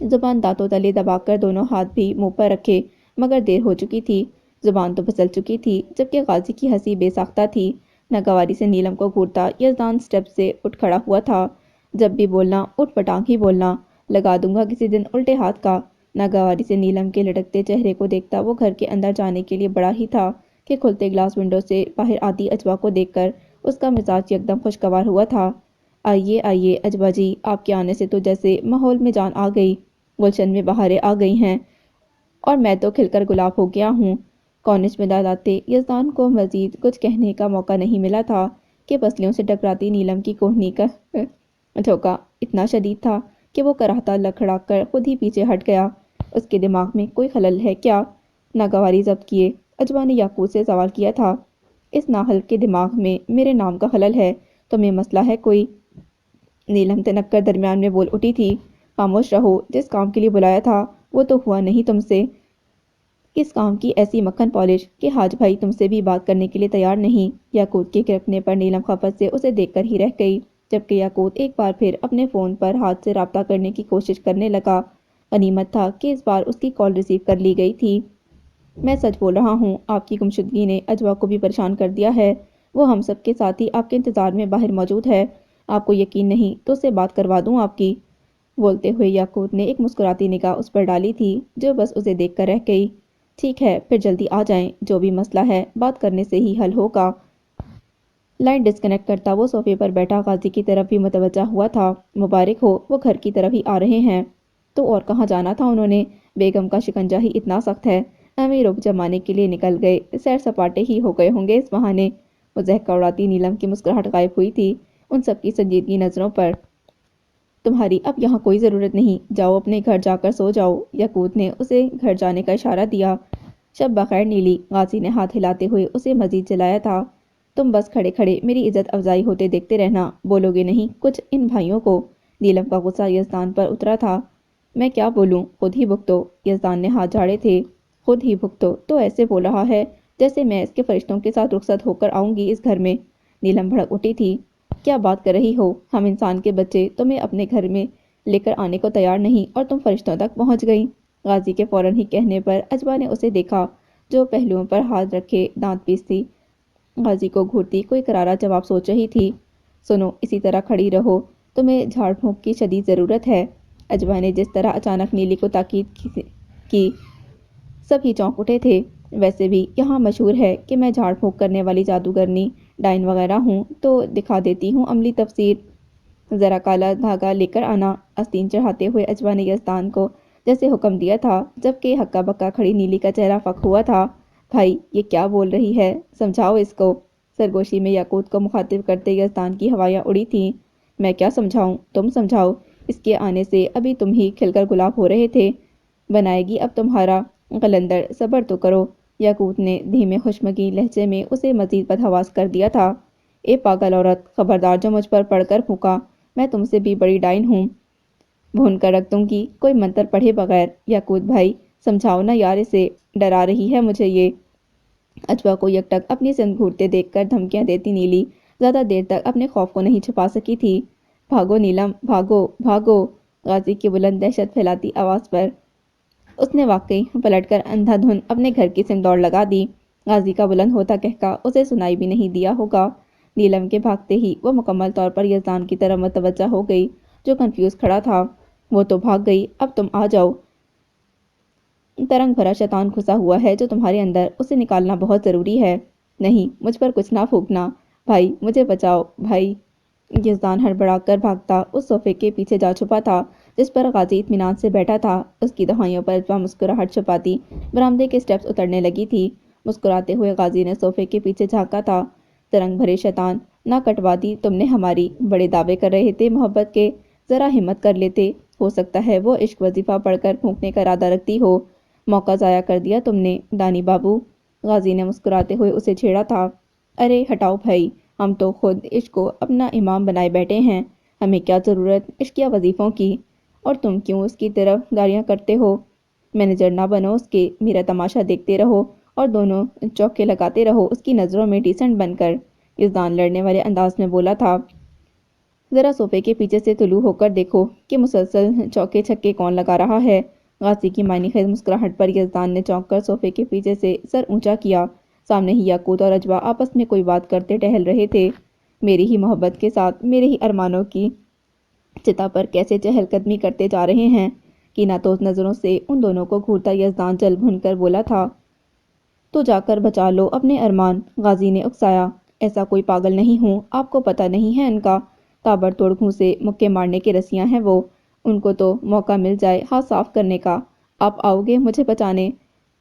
S1: زبان دانتوں تلے دبا کر دونوں ہاتھ بھی منہ پر رکھے، مگر دیر ہو چکی تھی، زبان تو پھسل چکی تھی، جبکہ غازی کی ہنسی بے ساختہ تھی۔ ناگواری سے نیلم کو گھورتا یزدان سٹیپ سے اٹھ کھڑا ہوا تھا۔ جب بھی بولنا اٹھ پٹانگ ہی بولنا، لگا دوں گا کسی دن الٹے ہاتھ کا۔ ناگواری سے نیلم کے لٹکتے چہرے کو دیکھتا وہ گھر کے اندر جانے کے لیے بڑا ہی تھا کہ کھلتے گلاس ونڈو سے باہر آتی اجوا کو دیکھ کر اس کا مزاج یکدم خوشگوار ہوا تھا۔ آئیے آئیے اجوا جی، آپ کے آنے سے تو جیسے ماحول میں جان آ گئی، گلشن میں بہاریں آ گئی ہیں، اور میں تو کھل کر گلاب ہو گیا ہوں۔ کارنش میں لاتے یزدان کو مزید کچھ کہنے کا موقع نہیں ملا تھا کہ پسلیوں سے ٹکراتی نیلم کی کوہنی کا جھونکا اتنا شدید تھا کہ وہ کراہتا لکھڑا کر خود ہی پیچھے ہٹ گیا۔ اس کے دماغ میں کوئی خلل ہے کیا؟ ناگواری ضبط کیے اجوا نے یاقوت سے سوال کیا تھا۔ اس نااہل کے دماغ میں میرے نام کا خلل ہے؟ تمہیں مسئلہ ہے کوئی؟ نیلم تنک کر درمیان میں بول اٹھی تھی، خاموش رہو، جس کام کے لیے بلایا تھا وہ تو ہوا نہیں تم سے۔ کس کام کی ایسی مکھن پالش کہ حاج بھائی تم سے بھی بات کرنے کے لیے تیار نہیں؟ یاقوت کے گرکنے پر نیلم خفت سے اسے دیکھ کر ہی رہ گئی، جبکہ یاقوت ایک بار پھر اپنے فون پر ہاتھ سے رابطہ کرنے کی کوشش کرنے لگا۔ غنیمت تھا کہ اس بار اس کی کال ریسیو کر لی گئی تھی۔ میں سچ بول رہا ہوں، آپ کی گمشدگی نے اجوا کو بھی پریشان کر دیا ہے۔ وہ ہم سب کے ساتھ ہی آپ کے انتظار میں باہر موجود ہے۔ آپ کو یقین نہیں تو اسے بات کروا دوں آپ کی؟ بولتے ہوئے یاقوت نے ایک مسکراتی نگاہ اس پر ڈالی تھی جو بس اسے دیکھ کر رہ گئی۔ ٹھیک ہے پھر جلدی آ جائیں، جو بھی مسئلہ ہے بات کرنے سے ہی حل ہوگا۔ لائن ڈسکنیکٹ کرتا وہ صوفے پر بیٹھا غازی کی طرف بھی متوجہ ہوا تھا۔ مبارک ہو، وہ گھر کی طرف ہی آ رہے ہیں۔ تو اور کہاں جانا تھا انہوں نے؟ بیگم کا شکنجہ ہی اتنا سخت ہے، ہمیں رخ جمانے کے لیے نکل گئے، سیر سپاٹے ہی ہو گئے ہوں گے اس بہانے۔ وہ ضحکہ اڑاتی نیلم کی مسکراہٹ غائب ہوئی تھی ان سب کی سنجیدگی نظروں پر۔ تمہاری اب یہاں کوئی ضرورت نہیں، جاؤ اپنے گھر جا کر سو جاؤ۔ یاقوت نے اسے گھر جانے کا اشارہ دیا۔ شب بخیر نیلی، غازی نے ہاتھ ہلاتے ہوئے اسے مزید جلایا تھا۔ تم بس کھڑے کھڑے میری عزت افزائی ہوتے دیکھتے رہنا، بولو گے نہیں کچھ ان بھائیوں کو؟ نیلم کا غصہ یزدان پر اترا تھا۔ میں کیا بولوں، خود ہی بھگتو۔ یزدان نے ہاتھ جھاڑے تھے۔ خود ہی بھگتو تو ایسے بول رہا ہے جیسے میں اس کے فرشتوں کے ساتھ رخصت ہو کر آؤں گی اس گھر میں۔ نیلم بھڑک اٹھی تھی، کیا بات کر رہی ہو؟ ہم انسان کے بچے تمہیں اپنے گھر میں لے کر آنے کو تیار نہیں اور تم فرشتوں تک پہنچ گئی۔ غازی کے فوراً ہی کہنے پر اجوا نے اسے دیکھا جو پہلوؤں پر ہاتھ رکھے دانت پیستی غازی کو گھورتی کوئی کرارا جواب سوچ رہی تھی۔ سنو، اسی طرح کھڑی رہو، تمہیں جھاڑ پھونک کی شدید ضرورت ہے۔ اجوا نے جس طرح اچانک نیلی کو تاکید کی، سب ہی چونک اٹھے تھے۔ ویسے بھی یہاں مشہور ہے کہ میں جھاڑ پھونک کرنے والی جادوگرنی ڈائن وغیرہ ہوں، تو دکھا دیتی ہوں عملی تفسیر۔ ذرا کالا دھاگا لے کر آنا۔ آستین چڑھاتے ہوئے اجوا نے یزدان کو جیسے حکم دیا تھا، جبکہ ہکا بکا کھڑی نیلی کا چہرہ فک ہوا تھا۔ بھائی یہ کیا بول رہی ہے، سمجھاؤ اس کو۔ سرگوشی میں یاقوت کو مخاطب کرتے یزدان کی ہوائیاں اڑی تھیں۔ میں کیا سمجھاؤں، تم سمجھاؤ، اس کے آنے سے ابھی تم ہی کھل کر گلاب ہو رہے تھے۔ بنائے گی اب تمہارا قلندر، صبر تو کرو۔ یاقوت نے دھیمے خشمگین لہجے میں اسے مزید بدحواس کر دیا تھا۔ اے پاگل عورت، خبردار جو مجھ پر پڑھ کر پھونکا، میں تم سے بھی بڑی ڈائن ہوں، بھون کر رکھ دوں گی کوئی منتر پڑھے بغیر۔ یاقوت بھائی سمجھاؤ نا یار اسے، ڈرا رہی ہے مجھے یہ۔ اجوا کو یکٹک اپنی سمت گھورتے دیکھ کر دھمکیاں دیتی نیلی زیادہ دیر تک اپنے خوف کو نہیں چھپا سکی تھی۔ بھاگو نیلم، بھاگو بھاگو۔ غازی کی بلند دہشت پھیلاتی آواز پر اس نے واقعی پلٹ کر اندھا دھن اپنے گھر کی سمت دوڑ لگا دی۔ غازی کا بلند ہوتا کہکا اسے سنائی بھی نہیں دیا ہوگا۔ نیلم کے بھاگتے ہی وہ مکمل طور پر یزدان کی طرف متوجہ ہو گئی جو کنفیوز کھڑا تھا۔ وہ تو بھاگ گئی، اب تم آ جاؤ۔ ترنگ بھرا شیطان گھسا ہوا ہے جو تمہارے اندر، اسے نکالنا بہت ضروری ہے۔ نہیں، مجھ پر کچھ نہ پھونکنا، بھائی مجھے بچاؤ بھائی۔ یزدان ہڑبڑا کر بھاگتا اس صوفے کے پیچھے جا چھپا تھا جس پر غازی اطمینان سے بیٹھا تھا۔ اس کی دہائیوں پر اجوا مسکراہٹ چھپاتی برآمدے کے سٹیپس اترنے لگی تھی۔ مسکراتے ہوئے غازی نے صوفے کے پیچھے جھانکا تھا۔ ترنگ بھرے شیطان نہ کٹوا دی تم نے ہماری، بڑے دعوے کر رہے تھے محبت کے، ذرا ہمت کر لیتے، ہو سکتا ہے وہ عشق وظیفہ پڑھ کر پھونکنے کا ارادہ رکھتی ہو، موقع ضائع کر دیا تم نے دانی بابو، غازی نے مسکراتے ہوئے اسے چھیڑا تھا۔ ارے ہٹاؤ بھائی، ہم تو خود عشق کو اپنا امام بنائے بیٹھے ہیں، ہمیں کیا ضرورت عشقیہ وظیفوں کی، اور تم کیوں اس کی طرف گالیاں کرتے ہو؟ مینیجر نہ بنو اس کے، میرا تماشا دیکھتے رہو اور دونوں چوکے لگاتے رہو اس کی نظروں میں ڈیسنٹ بن کر، یزدان لڑنے والے انداز میں بولا تھا۔ ذرا صوفے کے پیچھے سے طلوع ہو کر دیکھو کہ مسلسل چوکے چھکے کون لگا رہا ہے۔ غازی کی معنی خیز مسکراہٹ پر یزدان نے چونک کر صوفے کے پیچھے سے سر اونچا کیا۔ سامنے ہی یاقوت اور اجوا آپس میں کوئی بات کرتے ٹہل رہے تھے۔ میری ہی محبت کے ساتھ میرے ہی ارمانوں کی چتا پر کیسے چہل قدمی کرتے جا رہے ہیں؟ کینہ توز نظروں سے ان دونوں کو گھورتا یزدان جل بھن کر بولا تھا۔ تو جا کر بچا لو اپنے ارمان، غازی نے اکسایا۔ ایسا کوئی پاگل نہیں ہوں، آپ کو پتہ نہیں ہے ان کا تابڑ توڑ گھونسے مکے مارنے کے رسیاں ہیں وہ، ان کو تو موقع مل جائے ہاتھ صاف کرنے کا۔ آپ آؤ گے مجھے بچانے؟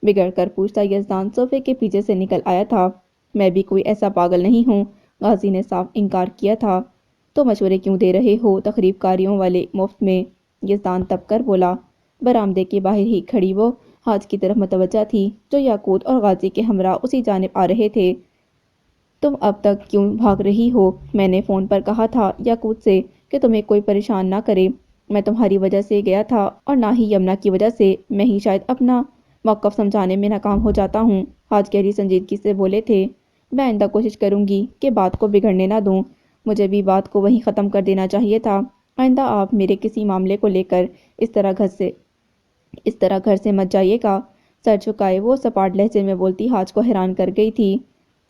S1: بگڑ کر پوچھتا یزدان صوفے کے پیچھے سے نکل آیا تھا۔ میں بھی کوئی ایسا پاگل نہیں ہوں، غازی نے صاف انکار کیا تھا۔ تو مشورے کیوں دے رہے ہو تخریب کاریوں والے مفت میں؟ یزدان تپ کر بولا۔ برآمدے کے باہر ہی کھڑی وہ حاج کی طرف متوجہ تھی جو یاقوت اور غازی کے ہمراہ اسی جانب آ رہے تھے۔ تم اب تک کیوں بھاگ رہی ہو؟ میں نے فون پر کہا تھا یاقوت سے کہ تمہیں کوئی پریشان نہ کرے، میں تمہاری وجہ سے گیا تھا اور نہ ہی یمنا کی وجہ سے، میں ہی شاید اپنا موقف سمجھانے میں ناکام ہو جاتا ہوں۔ حاج گہری سنجیدگی سے بولے تھے۔ میں آئندہ کوشش کروں گی کہ بات کو بگڑنے نہ دوں، مجھے بھی بات کو وہیں ختم کر دینا چاہیے تھا۔ آئندہ آپ میرے کسی معاملے کو لے کر اس طرح گھر سے مت جائیے گا۔ سر جھکائے وہ سپاٹ لہجے میں بولتی حاج کو حیران کر گئی تھی۔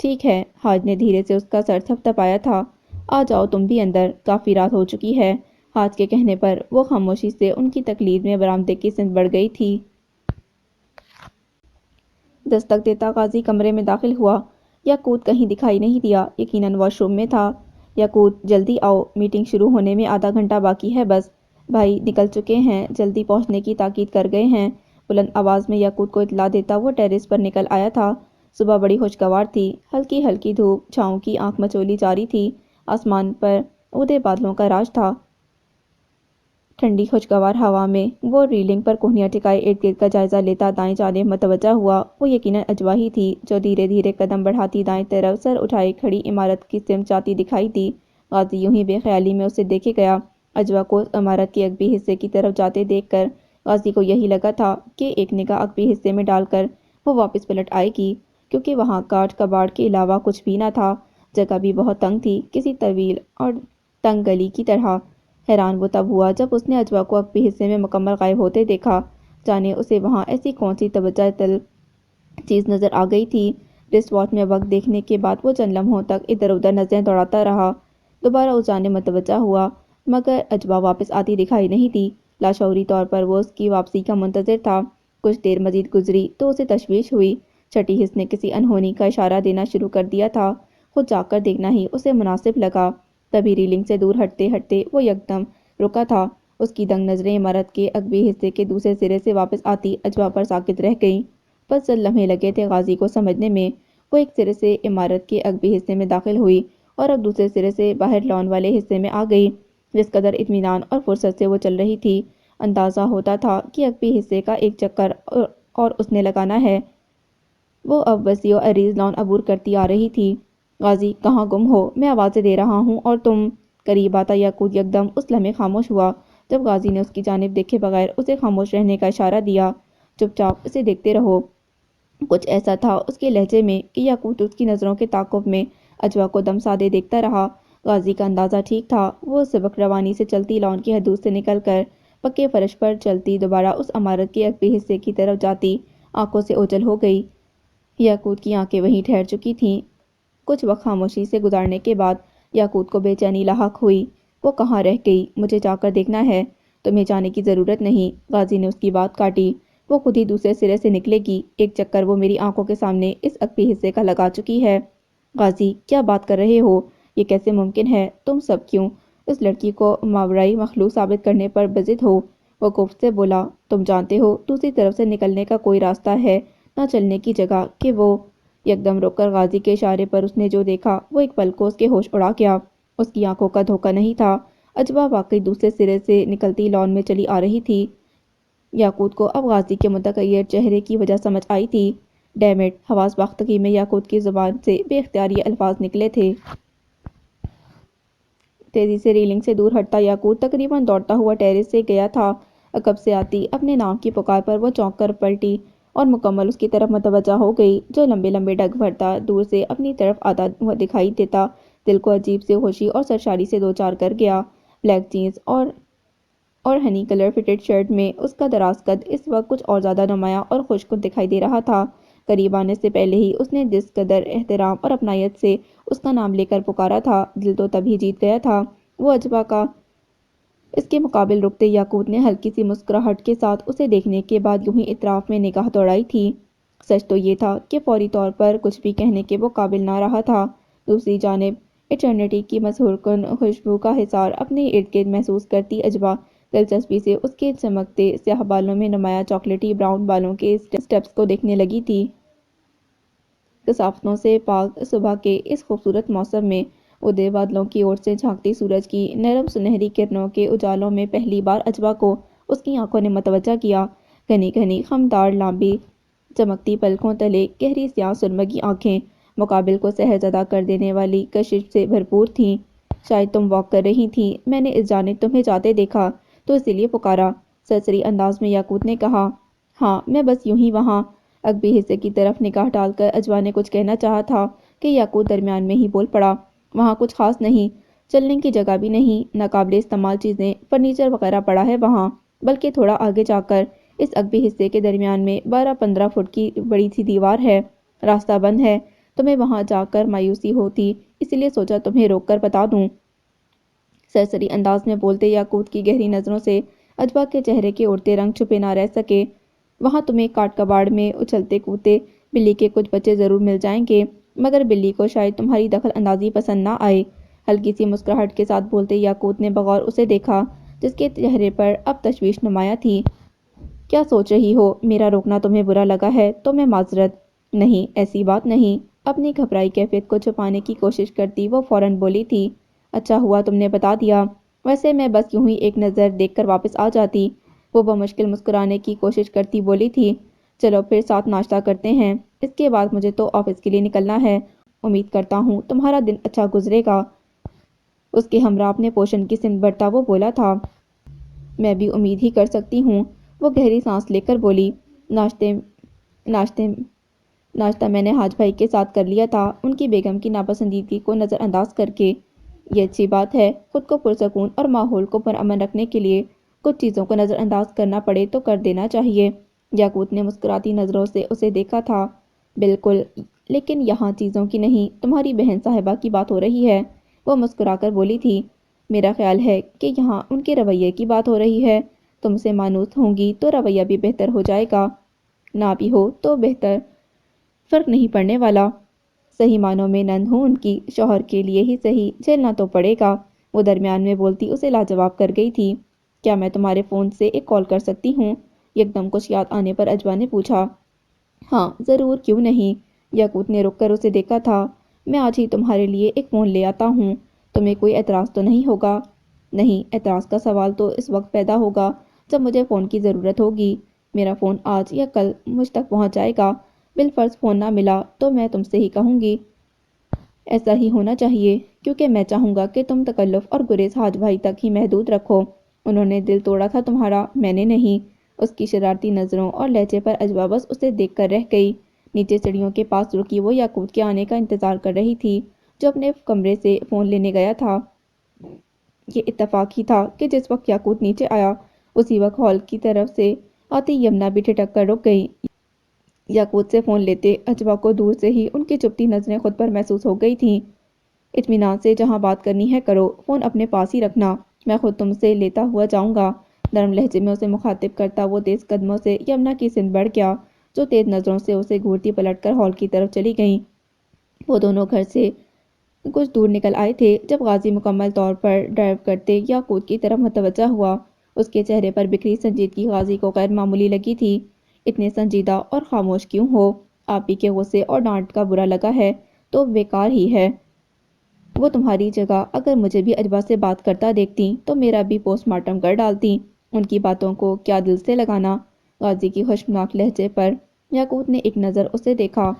S1: ٹھیک ہے، حاج نے دھیرے سے اس کا سر تھپ تھپایا تھا۔ آ جاؤ تم بھی اندر، کافی رات ہو چکی ہے۔ حاج کے کہنے پر وہ خاموشی سے ان کی تقلید میں برآمدے کی سمت بڑھ گئی تھی۔ دستک دیتا غازی کمرے میں داخل ہوا۔ یاقوت کہیں دکھائی نہیں دیا، یقیناً واش روم میں تھا۔ یاقوت جلدی آؤ، میٹنگ شروع ہونے میں آدھا گھنٹہ باقی ہے بس۔ بھائی نکل چکے ہیں، جلدی پہنچنے کی تاکید کر گئے ہیں، بلند آواز میں یاقوت کو اطلاع دیتا وہ ٹیرس پر نکل آیا تھا۔ صبح بڑی خوشگوار تھی، ہلکی ہلکی دھوپ چھاؤں کی آنکھ مچولی جاری تھی، آسمان پر اودے بادلوں کا راج تھا۔ ٹھنڈی خوشگوار ہوا میں وہ ریلنگ پر کوہنیاں ٹکائے ارد گرد کا جائزہ لیتا دائیں جانب متوجہ ہوا۔ وہ یقیناً اجوا ہی تھی جو دھیرے دھیرے قدم بڑھاتی دائیں طرف سر اٹھائے کھڑی عمارت کی سمت جاتی دکھائی دی۔ غازی یوں ہی بے خیالی میں اسے دیکھے گیا۔ اجوا کو عمارت کے عقبی حصے کی طرف جاتے دیکھ کر غازی کو یہی لگا تھا کہ ایک نگاہ عقبی حصے میں ڈال کر وہ واپس پلٹ آئے گی، کیونکہ وہاں کاٹ کباڑ کے علاوہ کچھ بھی نہ تھا۔ جگہ بھی بہت تنگ تھی، کسی طویل اور تنگ گلی کی طرح۔ حیران وہ تب ہوا جب اس نے اجوا کو عقبی حصے میں مکمل غائب ہوتے دیکھا، جانے اسے وہاں ایسی کون سی توجہ طلب چیز نظر آ گئی تھی۔ رسٹ واچ میں وقت دیکھنے کے بعد وہ چند لمحوں تک ادھر ادھر نظریں دوڑاتا رہا، دوبارہ اس جانب متوجہ ہوا، مگر اجوا واپس آتی دکھائی نہیں دی۔ لاشعوری طور پر وہ اس کی واپسی کا منتظر تھا۔ کچھ دیر مزید گزری تو اسے تشویش ہوئی، چھٹی حس نے کسی انہونی کا اشارہ دینا شروع کر دیا تھا، خود جا کر دیکھنا ہی اسے مناسب لگا۔ تبھی ریلنگ سے دور ہٹتے ہٹتے وہ یکدم رکا تھا، اس کی دنگ نظریں عمارت کے عقبی حصے کے دوسرے سرے سے واپس آتی اجوا پر ساکت رہ گئیں۔ بس چند لمحے لگے تھے غازی کو سمجھنے میں۔ وہ ایک سرے سے عمارت کے عقبی حصے میں داخل ہوئی اور اب دوسرے سرے سے باہر لان والے حصے میں آ گئی۔ جس قدر اطمینان اور فرصت سے وہ چل رہی تھی، اندازہ ہوتا تھا کہ عقبی حصے کا ایک چکر اور اس نے لگانا ہے۔ وہ اب وسیع و عریض لان عبور کرتی آ رہی تھی۔ غازی کہاں گم ہو؟ میں آوازیں دے رہا ہوں اور تم؟ قریب آتا یاقوت یکدم اس لمحے خاموش ہوا جب غازی نے اس کی جانب دیکھے بغیر اسے خاموش رہنے کا اشارہ دیا۔ چپ چاپ اسے دیکھتے رہو۔ کچھ ایسا تھا اس کے لہجے میں کہ یاقوت اس کی نظروں کے تعاقب میں اجوا کو دم سادے دیکھتا رہا۔ غازی کا اندازہ ٹھیک تھا، وہ سبک روانی سے چلتی لان کی حدود سے نکل کر پکے فرش پر چلتی دوبارہ اس عمارت کے عقبی حصے کی طرف جاتی آنکھوں سے اوجھل ہو گئی۔ یاقوت کی آنکھیں وہیں ٹھہر چکی تھیں۔ کچھ وقت خاموشی سے گزارنے کے بعد یاقوت کو بے چینی لاحق ہوئی۔ وہ کہاں رہ گئی؟ مجھے جا کر دیکھنا ہے۔ تمہیں جانے کی ضرورت نہیں، غازی نے اس کی بات کاٹی، وہ خود ہی دوسرے سرے سے نکلے گی، ایک چکر وہ میری آنکھوں کے سامنے اس عقبی حصے کا لگا چکی ہے۔ غازی کیا بات کر رہے ہو؟ یہ کیسے ممکن ہے؟ تم سب کیوں اس لڑکی کو ماورائی مخلوق ثابت کرنے پر بضد ہو؟ وہ گفت سے بولا۔ تم جانتے ہو دوسری طرف سے نکلنے کا کوئی راستہ ہے، نہ چلنے کی جگہ کہ وہ یکدم رک کر غازی کے اشارے پر اس نے جو دیکھا وہ ایک پل کو اس کے ہوش اڑا گیا۔ اس کی آنکھوں کا دھوکہ نہیں تھا، عجبہ واقعی دوسرے سرے سے نکلتی لان میں چلی آ رہی تھی۔ یاقوت کو اب غازی کے متغیر چہرے کی وجہ سمجھ آئی تھی۔ ڈیم اٹ، حواس باختگی میں یاقوت کی زبان سے بے اختیار یہ الفاظ نکلے تھے۔ تیزی سے ریلنگ سے دور ہٹتا یاقوت تقریباً دوڑتا ہوا ٹیرس سے گیا تھا۔ عقب سے آتی اپنے نام کی پکار پر وہ چونک کر پلٹی اور مکمل اس کی طرف متوجہ ہو گئی، جو لمبے لمبے ڈگ بھرتا دور سے اپنی طرف آتا ہوا دکھائی دیتا۔ دل کو عجیب سے ہوشی اور سرشاری سے دوچار کر گیا۔ بلیک جینز اور ہنی کلر فٹڈ شرٹ میں اس کا دراز قد اس وقت کچھ اور زیادہ نمایاں اور خوش کن دکھائی دے رہا تھا۔ قریب آنے سے پہلے ہی اس نے جس قدر احترام اور اپنائیت سے اس کا نام لے کر پکارا تھا، دل تو تبھی جیت گیا تھا وہ عجبہ کا۔ اس کے مقابل رکتے یاقوت نے ہلکی سی مسکراہٹ کے ساتھ اسے دیکھنے کے بعد یوں ہی اطراف میں نگاہ دوڑائی تھی۔ سچ تو یہ تھا کہ فوری طور پر کچھ بھی کہنے کے وہ قابل نہ رہا تھا۔ دوسری جانب ایٹرنیٹی کی مسحور کن خوشبو کا حصار اپنے ارد گرد محسوس کرتی عجبہ دلچسپی سے اس کے چمکتے سیاہ بالوں میں نمایاں چاکلیٹی براؤن بالوں کے سٹیپس کو دیکھنے لگی تھی۔ کثافتوں سے پاک صبح کے اس خوبصورت موسم میں اودے بادلوں کی اور سے جھانکتی سورج کی نرم سنہری کرنوں کے اجالوں میں پہلی بار عجبہ کو اس کی آنکھوں نے متوجہ کیا۔ گھنی گھنی خمدار لامبی چمکتی پلکوں تلے گہری سیاہ سرمگی آنکھیں مقابل کو سحر زدہ کر دینے والی کشش سے بھرپور تھیں۔ شاید تم واک کر رہی تھیں، میں نے اس جانب تمہیں جاتے دیکھا تو اسی لیے پکارا، سرسری انداز میں یاقوت نے کہا۔ ہاں، میں بس یوں ہی وہاں۔ عقبی حصے کی طرف نگاہ ڈال کر عجبہ نے کچھ کہنا چاہا تھا کہ یاقوت درمیان میں ہی بول پڑا، وہاں کچھ خاص نہیں، چلنے کی جگہ بھی نہیں، ناقابل استعمال چیزیں، فرنیچر وغیرہ پڑا ہے وہاں، بلکہ تھوڑا آگے جا کر اس عقبی حصے کے درمیان میں 12-15 فٹ کی بڑی سی دیوار ہے، راستہ بند ہے، تمہیں وہاں جا کر مایوسی ہوتی، اسی لیے سوچا تمہیں روک کر بتا دوں۔ سرسری انداز میں بولتے یاقوت کی گہری نظروں سے عجبہ کے چہرے کے اڑتے رنگ چھپے نہ رہ سکے۔ وہاں تمہیں کاٹ کباڑ میں اچھلتے کودتے بلی کے کچھ بچے ضرور مل جائیں گے، مگر بلی کو شاید تمہاری دخل اندازی پسند نہ آئے۔ ہلکی سی مسکراہٹ کے ساتھ بولتے یاقوت نے بغور اسے دیکھا، جس کے چہرے پر اب تشویش نمایاں تھی۔ کیا سوچ رہی ہو؟ میرا روکنا تمہیں برا لگا ہے تو میں معذرت۔ نہیں، ایسی بات نہیں۔ اپنی گھبرائی کیفیت کو چھپانے کی کوشش کرتی وہ فوراً بولی تھی، اچھا ہوا تم نے بتا دیا، ویسے میں بس یوں ہی ایک نظر دیکھ کر واپس آ جاتی۔ وہ بمشکل مسکرانے کی کوشش کرتی بولی تھی، چلو پھر ساتھ ناشتہ کرتے ہیں، اس کے بعد مجھے تو آفس کے لیے نکلنا ہے، امید کرتا ہوں تمہارا دن اچھا گزرے گا۔ اس کے ہمراہ اپنے پوشن کی سمت بڑھتا وہ بولا تھا، میں بھی امید ہی کر سکتی ہوں، وہ گہری سانس لے کر بولی، ناشتہ میں نے حاج بھائی کے ساتھ کر لیا تھا، ان کی بیگم کی ناپسندیدگی کو نظر انداز کر کے۔ یہ اچھی بات ہے، خود کو پرسکون اور ماحول کو پرامن رکھنے کے لیے کچھ چیزوں کو نظر انداز کرنا پڑے تو کر دینا چاہیے۔ یاقوت نے مسکراتی نظروں سے اسے دیکھا تھا، بالکل، لیکن یہاں چیزوں کی نہیں، تمہاری بہن صاحبہ کی بات ہو رہی ہے، وہ مسکرا کر بولی تھی، میرا خیال ہے کہ یہاں ان کے رویے کی بات ہو رہی ہے، تم سے مانوس ہوں گی تو رویہ بھی بہتر ہو جائے گا، نہ بھی ہو تو بہتر، فرق نہیں پڑنے والا، صحیح معنوں میں نند ہوں ان کی، شوہر کے لیے ہی صحیح، جھیلنا تو پڑے گا۔ وہ درمیان میں بولتی اسے لاجواب کر گئی تھی، کیا میں تمہارے فون سے ایک کال کر سکتی ہوں؟ یکدم کچھ یاد آنے پر عجبہ نے پوچھا۔ ہاں ضرور، کیوں نہیں؟ یاقوت نے رک کر اسے دیکھا تھا، میں آج ہی تمہارے لیے ایک فون لے آتا ہوں، تمہیں کوئی اعتراض تو نہیں ہوگا؟ نہیں، اعتراض کا سوال تو اس وقت پیدا ہوگا جب مجھے فون کی ضرورت ہوگی، میرا فون آج یا کل مجھ تک پہنچ جائے گا، بالفرض فون نہ ملا تو میں تم سے ہی کہوں گی، ایسا ہی ہونا چاہیے، کیونکہ میں چاہوں گا کہ تم تکلف اور گریز حاج بھائی تک ہی محدود رکھو، انہوں نے دل توڑا تھا تمہارا، میں نے نہیں۔ اس کی شرارتی نظروں اور لہجے پر عجبہ بس اسے دیکھ کر رہ گئی۔ نیچے سیڑھیوں کے پاس رکی وہ یاقوت کے آنے کا انتظار کر رہی تھی، جو اپنے کمرے سے فون لینے گیا تھا۔ یہ اتفاق ہی تھا کہ جس وقت یاقوت نیچے آیا، اسی وقت ہال کی طرف سے آتی یمنا بھی ٹھٹک کر رک گئی۔ یاقوت سے فون لیتے عجبہ کو دور سے ہی ان کی چپتی نظریں خود پر محسوس ہو گئی تھیں۔ اطمینان سے جہاں بات کرنی ہے کرو، فون اپنے پاس ہی رکھنا، میں خود تم سے لیتا ہوا جاؤں گا، نرم لہجے میں اسے مخاطب کرتا وہ تیز قدموں سے یمنا کی سمت بڑھ گیا، جو تیز نظروں سے اسے گھورتی پلٹ کر ہال کی طرف چلی گئیں۔ وہ دونوں گھر سے کچھ دور نکل آئے تھے جب غازی مکمل طور پر ڈرائیو کرتے یاقوت کی طرف متوجہ ہوا، اس کے چہرے پر بکھری سنجیدگی غازی کو غیر معمولی لگی تھی، اتنے سنجیدہ اور خاموش کیوں ہو؟ آپ ہی کے غصے اور ڈانٹ کا برا لگا ہے تو بیکار ہی ہے۔ وہ تمہاری جگہ اگر مجھے بھی اجبا سے بات کرتا دیکھتی تو میرا بھی پوسٹ مارٹم کر ڈالتی۔ ان کی باتوں کو کیا دل سے لگانا۔ غازی کی خشمناک لہجے پر یاقوت نے ایک نظر اسے دیکھا۔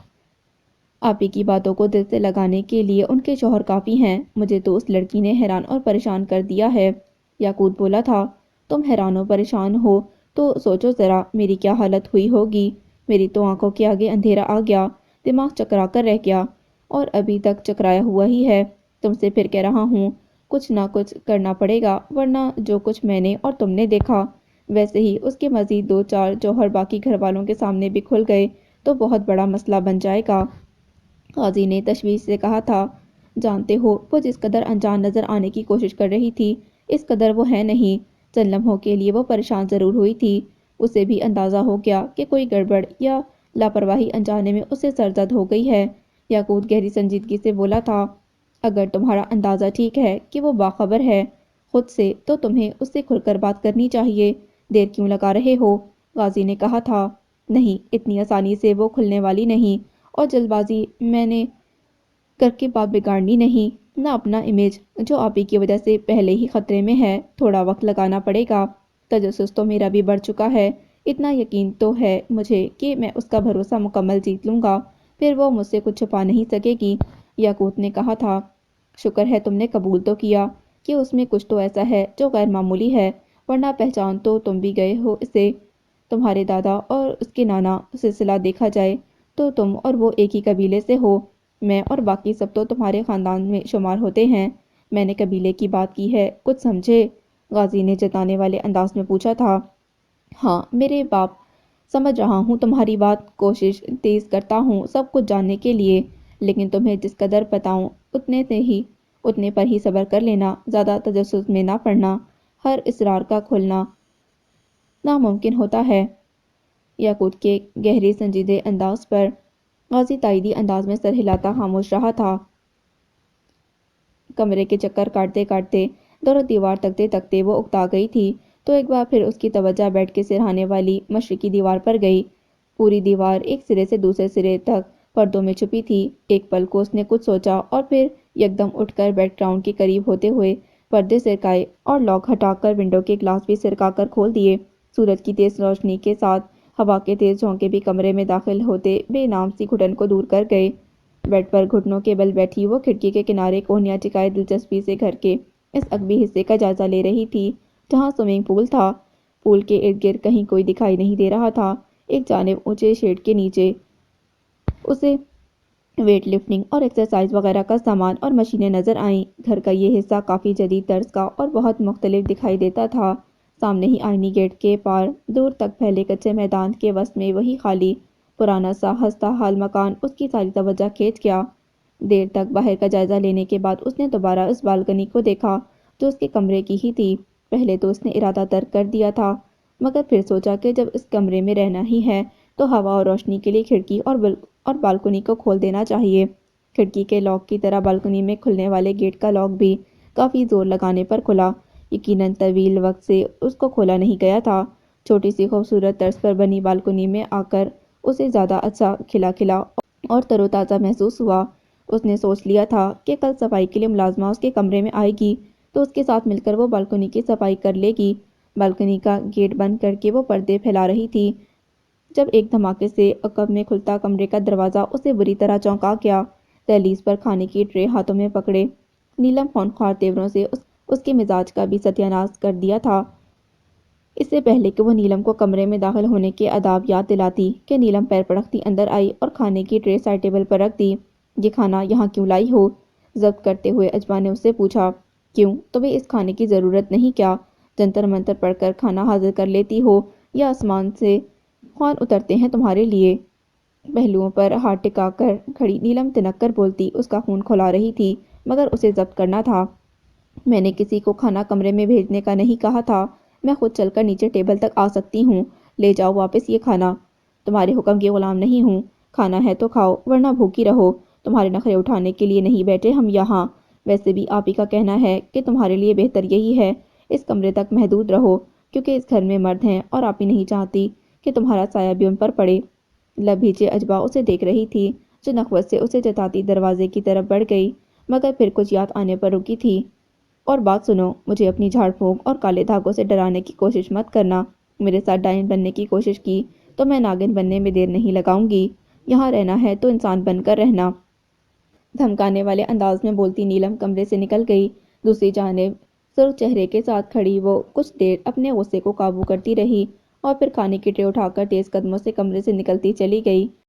S1: آپ ہی کی باتوں کو دل سے لگانے کے لیے ان کے شوہر کافی ہیں، مجھے تو اس لڑکی نے حیران اور پریشان کر دیا ہے۔ یاقوت بولا تھا، تم حیران و پریشان ہو تو سوچو ذرا میری کیا حالت ہوئی ہوگی۔ میری تو آنکھوں کے آگے اندھیرا آ گیا، دماغ چکرا کر رہ گیا اور ابھی تک چکرایا ہوا ہی ہے۔ تم سے پھر کہہ رہا ہوں، کچھ نہ کچھ کرنا پڑے گا، ورنہ جو کچھ میں نے اور تم نے دیکھا ویسے ہی اس کے مزید 2-4 جوہر باقی گھر والوں کے سامنے بھی کھل گئے تو بہت بڑا مسئلہ بن جائے گا۔ قاضی نے تشویش سے کہا تھا، جانتے ہو وہ جس قدر انجان نظر آنے کی کوشش کر رہی تھی اس قدر وہ ہے نہیں۔ چند لمحوں کے لیے وہ پریشان ضرور ہوئی تھی، اسے بھی اندازہ ہو گیا کہ کوئی گڑبڑ یا لاپرواہی انجانے میں اسے سرزد ہو گئی ہے۔ یاقوت گہری سنجیدگی سے بولا تھا، اگر تمہارا اندازہ ٹھیک ہے کہ وہ باخبر ہے خود سے تو تمہیں اس سے کھل کر بات کرنی چاہیے، دیر کیوں لگا رہے ہو؟ غازی نے کہا تھا، نہیں اتنی آسانی سے وہ کھلنے والی نہیں، اور جلد بازی میں نے کر کے بات بگاڑنی نہیں، نہ اپنا امیج جو آپ ہی کی وجہ سے پہلے ہی خطرے میں ہے، تھوڑا وقت لگانا پڑے گا۔ تجسس تو میرا بھی بڑھ چکا ہے، اتنا یقین تو ہے مجھے کہ میں اس کا بھروسہ مکمل جیت لوں گا، پھر وہ مجھ سے کچھ چھپا نہیں سکے گی۔ یاقوت نے کہا تھا، شکر ہے تم نے قبول تو کیا کہ اس میں کچھ تو ایسا ہے جو غیر معمولی ہے، ورنہ پہچان تو تم بھی گئے ہو اسے۔ تمہارے دادا اور اس کے نانا سلسلہ دیکھا جائے تو تم اور وہ ایک ہی قبیلے سے ہو، میں اور باقی سب تو تمہارے خاندان میں شمار ہوتے ہیں۔ میں نے قبیلے کی بات کی ہے، کچھ سمجھے؟ غازی نے جتانے والے انداز میں پوچھا تھا۔ ہاں میرے باپ، سمجھ رہا ہوں تمہاری بات، کوشش تیز کرتا ہوں سب کچھ جاننے کے لیے، لیکن تمہیں جس قدر بتاؤں اتنے پر ہی صبر کر لینا، زیادہ تجسس میں نہ پڑنا، ہر اسرار کا کھلنا ناممکن ہوتا ہے۔ یاقوت کے گہرے سنجیدے انداز پر غازی تائیدی انداز میں سر ہلاتا خاموش رہا تھا۔ کمرے کے چکر کاٹتے کاٹتے دور دیوار تکتے تکتے وہ اکتا گئی تھی تو ایک بار پھر اس کی توجہ بیڈ کے سرہانے والی مشرقی دیوار پر گئی۔ پوری دیوار ایک سرے سے دوسرے سرے تک پردوں میں چھپی تھی۔ ایک پل کو اس نے کچھ سوچا اور پھر یکدم اٹھ کر بیک گراؤنڈ کے قریب ہوتے ہوئے پردے سرکائے اور لاک ہٹا کر ونڈو کے گلاس بھی سرکا کر کھول دیے۔ سورج کی تیز روشنی کے ساتھ ہوا کے تیز جھونکے بھی کمرے میں داخل ہوتے بے نام سی گھٹن کو دور کر گئے۔ بیڈ پر گھٹنوں کے بل بیٹھی وہ کھڑکی کے کنارے کوہنیاں ٹکائے دلچسپی سے گھر کے اس عقبی حصے کا جائزہ لے رہی تھی جہاں سوئمنگ پول تھا۔ پول کے ارد گرد کہیں کوئی دکھائی نہیں دے رہا تھا۔ ایک جانب اونچے شیڈ کے نیچے اسے ویٹ لفٹنگ اور ایکسرسائز وغیرہ کا سامان اور مشینیں نظر آئیں۔ گھر کا یہ حصہ کافی جدید طرز کا اور بہت مختلف دکھائی دیتا تھا۔ سامنے ہی آئینی گیٹ کے پار دور تک پھیلے کچے میدان کے وسط میں وہی خالی پرانا سا ہنستا حال مکان اس کی ساری توجہ کھینچ گیا۔ دیر تک باہر کا جائزہ لینے کے بعد اس نے دوبارہ اس بالکنی کو دیکھا جو اس کے کمرے کی ہی تھی۔ پہلے تو اس نے ارادہ ترک کر دیا تھا، مگر پھر سوچا کہ جب اس کمرے میں رہنا ہی ہے تو ہوا اور روشنی کے لیے کھڑکی اور بالکنی کو کھول دینا چاہیے۔ کھڑکی کے لاک کی طرح بالکنی میں کھلنے والے گیٹ کا لاک بھی کافی زور لگانے پر کھلا۔ یقیناً طویل وقت سے اس کو کھولا نہیں گیا تھا۔ چھوٹی سی خوبصورت طرز پر بنی بالکنی میں آ کر اسے زیادہ اچھا کھلا کھلا اور تر و تازہ محسوس ہوا۔ اس نے سوچ لیا تھا کہ کل صفائی کے لیے ملازمہ اس کے کمرے میں آئے گی تو اس کے ساتھ مل کر وہ بالکنی کی صفائی کر لے گی۔ بالکنی کا گیٹ بند کر کے وہ پردے پھیلا رہی تھی جب ایک دھماکے سے عقب میں کھلتا کمرے کا دروازہ اسے بری طرح چونکا گیا۔ دہلیز پر کھانے کی ٹرے ہاتھوں میں پکڑے نیلم خونخوار تیوروں سے اس کے مزاج کا بھی ستیہ ناش کر دیا تھا۔ اس سے پہلے کہ وہ نیلم کو کمرے میں داخل ہونے کے آداب یاد دلاتی کہ نیلم پیر پڑکتی اندر آئی اور کھانے کی ٹرے سائڈ ٹیبل پر رکھ دی۔ یہ کھانا یہاں کیوں لائی ہو؟ ضبط کرتے ہوئے اجبا نے اس سے پوچھا۔ کیوں، تمہیں اس کھانے کی ضرورت نہیں کیا؟ جنتر منتر پڑھ کر کھانا حاضر کر لیتی ہو یا آسمان سے خوان اترتے ہیں تمہارے لیے؟ پہلوؤں پر ہاتھ ٹکا کر کھڑی نیلم تنک کر بولتی، اس کا خون کھولا رہی تھی مگر اسے ضبط کرنا تھا۔ میں نے کسی کو کھانا کمرے میں بھیجنے کا نہیں کہا تھا، میں خود چل کر نیچے ٹیبل تک آ سکتی ہوں، لے جاؤ واپس یہ کھانا۔ تمہارے حکم کی غلام نہیں ہوں، کھانا ہے تو کھاؤ ورنہ بھوکی رہو، تمہارے نخرے اٹھانے کے لیے نہیں بیٹھے ہم یہاں۔ ویسے بھی آپ ہی کا کہنا ہے کہ تمہارے لیے بہتر یہی ہے اس کمرے تک محدود رہو، کیونکہ اس گھر میں مرد ہیں اور آپ ہی نہیں چاہتی کہ تمہارا سایہ بھی ان پر پڑے۔ لبھیجے اجبا اسے دیکھ رہی تھی جو نخوت سے اسے جتاتی دروازے کی طرف بڑھ گئی، مگر پھر کچھ یاد آنے پر رکی تھی۔ اور بات سنو، مجھے اپنی جھاڑ پھونک اور کالے دھاگوں سے ڈرانے کی کوشش مت کرنا۔ میرے ساتھ ڈائن بننے کی کوشش کی تو میں ناگن بننے میں دیر نہیں لگاؤں گی۔ یہاں رہنا ہے تو انسان بن کر رہنا۔ دھمکانے والے انداز میں بولتی نیلم کمرے سے نکل گئی۔ دوسری جانب سرخ چہرے کے ساتھ کھڑی وہ کچھ دیر اپنے غصے کو قابو کرتی رہی اور پھر کھانے کی ٹرے اٹھا کر تیز قدموں سے کمرے سے نکلتی چلی گئی۔